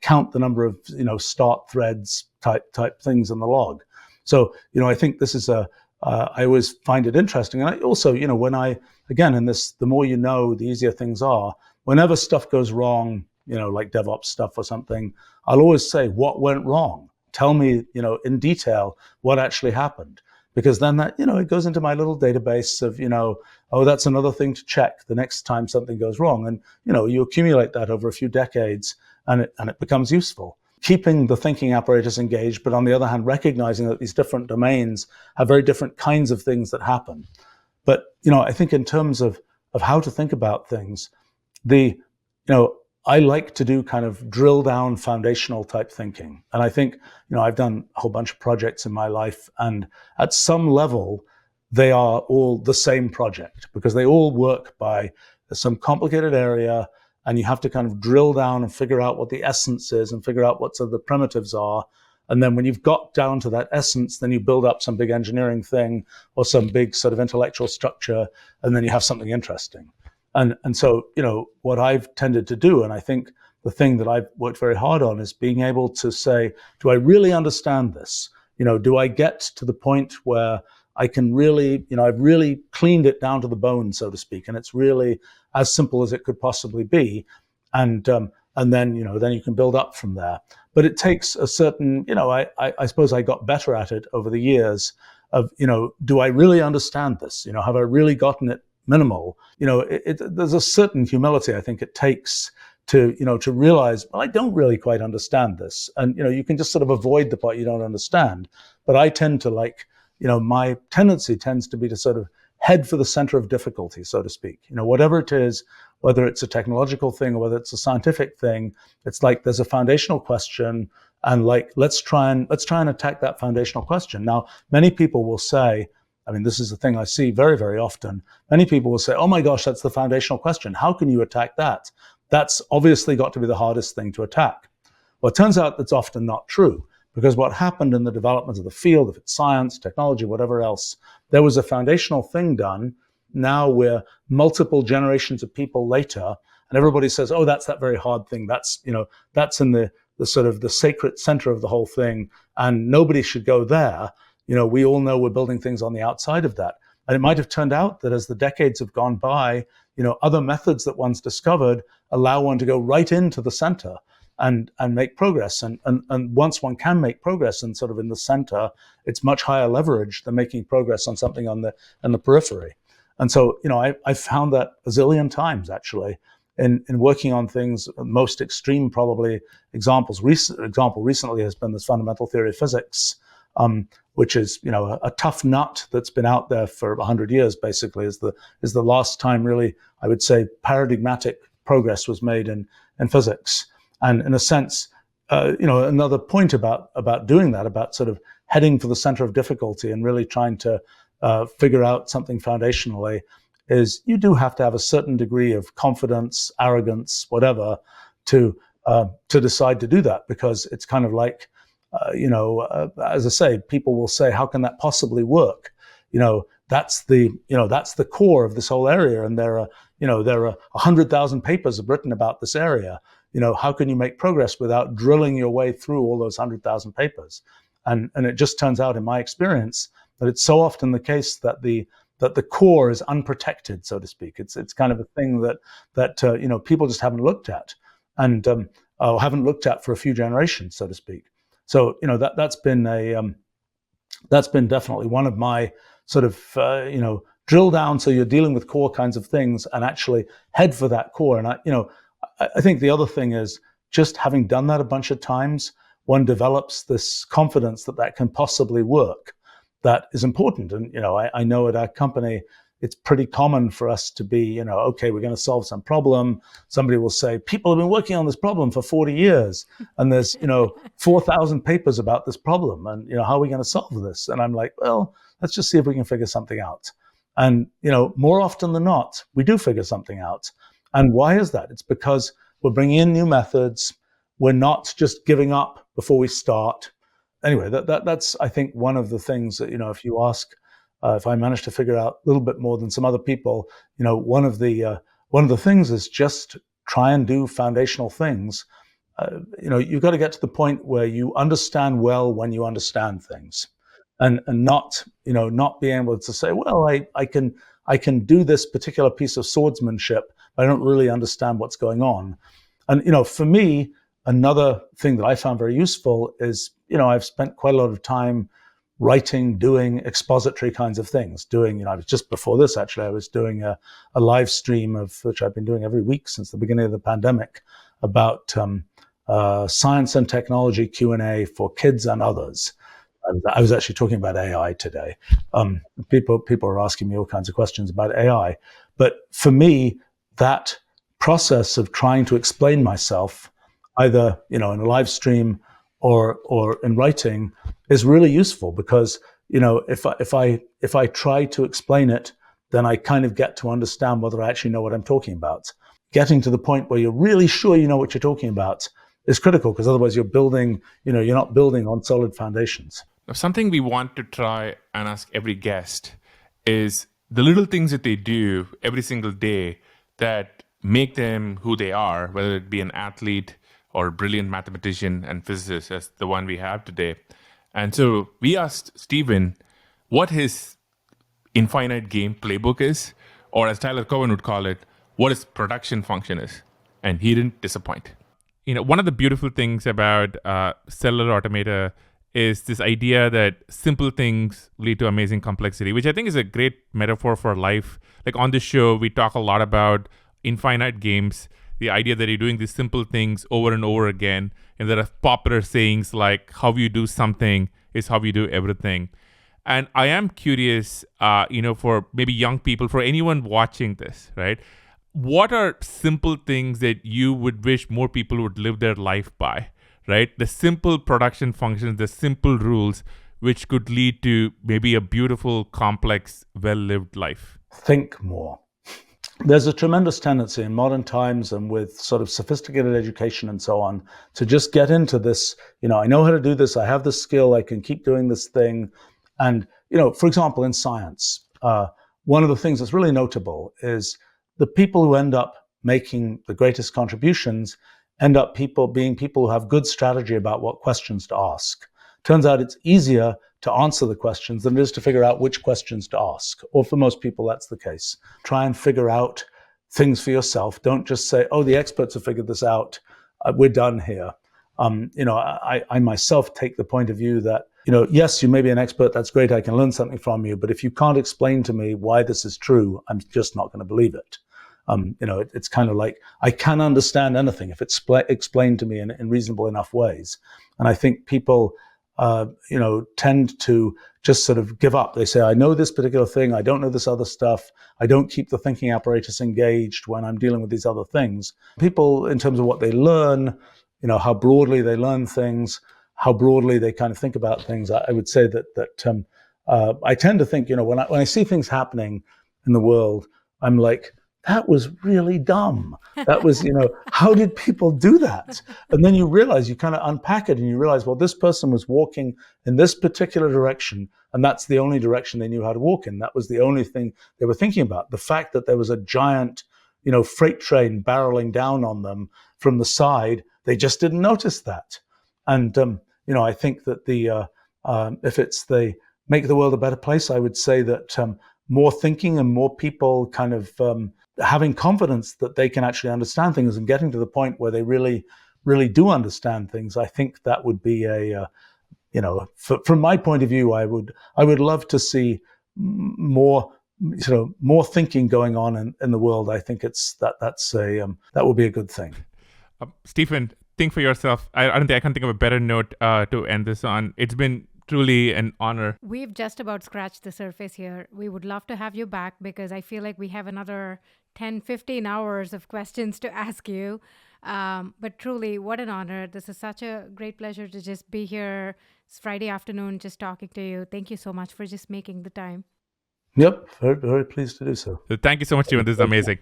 count the number of, start threads type things in the log. So, I think this is I always find it interesting. And I also, again, the more you know, the easier things are. Whenever stuff goes wrong, like DevOps stuff or something, I'll always say, what went wrong? Tell me, in detail what actually happened. Because then that, it goes into my little database of, oh, that's another thing to check the next time something goes wrong. And, you accumulate that over a few decades and it becomes useful. Keeping the thinking apparatus engaged, but on the other hand, recognizing that these different domains have very different kinds of things that happen. But, I think in terms of how to think about things, I like to do kind of drill down foundational type thinking. And I think, I've done a whole bunch of projects in my life, and at some level, they are all the same project because they all work by some complicated area. And you have to kind of drill down and figure out what the essence is and figure out what sort of the primitives are. And then when you've got down to that essence, then you build up some big engineering thing or some big sort of intellectual structure, and then you have something interesting. And so, what I've tended to do, and I think the thing that I've worked very hard on is being able to say, do I really understand this? Do I get to the point where I can really, I've really cleaned it down to the bone, so to speak, and it's really as simple as it could possibly be, and then then you can build up from there. But it takes a certain, I suppose I got better at it over the years. Of do I really understand this? Have I really gotten it minimal? There's a certain humility I think it takes to to realize, well, I don't really quite understand this, and you can just sort of avoid the part you don't understand. But I tend to my tendency tends to be to sort of head for the center of difficulty, so to speak. Whatever it is, whether it's a technological thing or whether it's a scientific thing, it's like there's a foundational question, and let's try and attack that foundational question. Now, many people will say, this is the thing I see very, very often. Many people will say, oh my gosh, that's the foundational question. How can you attack that? That's obviously got to be the hardest thing to attack. Well, it turns out that's often not true. Because what happened in the development of the field, if it's science, technology, whatever else, there was a foundational thing done. Now we're multiple generations of people later, and everybody says, oh, that's that very hard thing. That's, that's in the sort of the sacred center of the whole thing, and nobody should go there. We all know we're building things on the outside of that. And it might have turned out that as the decades have gone by, other methods that one's discovered allow one to go right into the center and make progress. And once one can make progress and sort of in the center, it's much higher leverage than making progress on something on the periphery. And so, I found that a zillion times, actually. in working on things. Most extreme probably example recently has been this fundamental theory of physics, which is a tough nut that's been out there for 100 years. Basically, is the last time really I would say paradigmatic progress was made in physics. And in a sense, another point about doing that, about sort of heading for the center of difficulty and really trying to figure out something foundationally, is you do have to have a certain degree of confidence, arrogance, whatever, to decide to do that, because it's kind of like, as I say, people will say, how can that possibly work? That's the core of this whole area, and there are 100,000 papers written about this area. How can you make progress without drilling your way through all those 100,000 papers? And it just turns out, in my experience, that it's so often the case that the core is unprotected, so to speak. It's kind of a thing that people just haven't looked at, and haven't looked at for a few generations, so to speak. So that's been definitely one of my sort of drill down, so you're dealing with core kinds of things and actually head for that core. And I think the other thing is, just having done that a bunch of times, one develops this confidence that can possibly work. That is important. And I know at our company, it's pretty common for us to be, okay, we're going to solve some problem. Somebody will say, people have been working on this problem for 40 years, and there's 4,000 papers about this problem, and how are we going to solve this? And I'm like, well, let's just see if we can figure something out. And more often than not, we do figure something out. And why is that? It's because we're bringing in new methods. We're not just giving up before we start. Anyway, that's I think one of the things that if you ask, if I manage to figure out a little bit more than some other people, one of the things is just try and do foundational things. You've got to get to the point where you understand well when you understand things, and not being able to say, well, I can do this particular piece of swordsmanship, but I don't really understand what's going on. And for me, another thing that I found very useful is I've spent quite a lot of time writing, doing expository kinds of things. I was just before this, actually, I was doing a live stream which I've been doing every week since the beginning of the pandemic, about science and technology Q&A for kids and others. I was actually talking about AI today. People are asking me all kinds of questions about AI. But for me, that process of trying to explain myself, either in a live stream or in writing, is really useful, because if I try to explain it, then I kind of get to understand whether I actually know what I'm talking about. Getting to the point where you're really sure you know what you're talking about is critical, because otherwise you're not building on solid foundations. Now, something we want to try and ask every guest is the little things that they do every single day that make them who they are, whether it be an athlete or a brilliant mathematician and physicist, as the one we have today. And so we asked Stephen what his infinite game playbook is, or as Tyler Cowen would call it, what his production function is. And he didn't disappoint. One of the beautiful things about cellular automata is this idea that simple things lead to amazing complexity, which I think is a great metaphor for life. Like on this show, we talk a lot about infinite games, the idea that you're doing these simple things over and over again. And there are popular sayings like, how you do something is how you do everything. And I am curious, for maybe young people, for anyone watching this, right? What are simple things that you would wish more people would live their life by, right? The simple production functions, the simple rules, which could lead to maybe a beautiful, complex, well-lived life. Think more. There's a tremendous tendency in modern times, and with sort of sophisticated education and so on, to just get into this, I know how to do this, I have this skill, I can keep doing this thing. And, for example, in science, one of the things that's really notable is the people who end up making the greatest contributions end up being people who have good strategy about what questions to ask. Turns out it's easier to answer the questions than it is to figure out which questions to ask. Or for most people, that's the case. Try and figure out things for yourself. Don't just say, oh, the experts have figured this out. We're done here. I myself take the point of view that, yes, you may be an expert. That's great. I can learn something from you. But if you can't explain to me why this is true, I'm just not going to believe it. It's kind of like I can understand anything if it's explained to me in reasonable enough ways. And I think people, tend to just sort of give up. They say, I know this particular thing. I don't know this other stuff. I don't keep the thinking apparatus engaged when I'm dealing with these other things. People, in terms of what they learn, how broadly they learn things, how broadly they kind of think about things. I would say that I tend to think, when I see things happening in the world, I'm like, that was really dumb. That was, how did people do that? And then you realize, you kind of unpack it and you realize, well, this person was walking in this particular direction, and that's the only direction they knew how to walk in. That was the only thing they were thinking about. The fact that there was a giant, freight train barreling down on them from the side, they just didn't notice that. And, I think that if it's the make the world a better place, I would say that more thinking and more people kind of having confidence that they can actually understand things and getting to the point where they really, really do understand things. I think that would be from my point of view, I would love to see more thinking going on in the world. I think that would be a good thing. Stephen, think for yourself. I can't think of a better note to end this on. It's been truly an honor. We've just about scratched the surface here. We would love to have you back because I feel like we have another 10, 15 hours of questions to ask you. But truly, what an honor. This is such a great pleasure to just be here. It's Friday afternoon, just talking to you. Thank you so much for just making the time. Yep, very, very pleased to do so. Thank you so much, Stephen. This is amazing.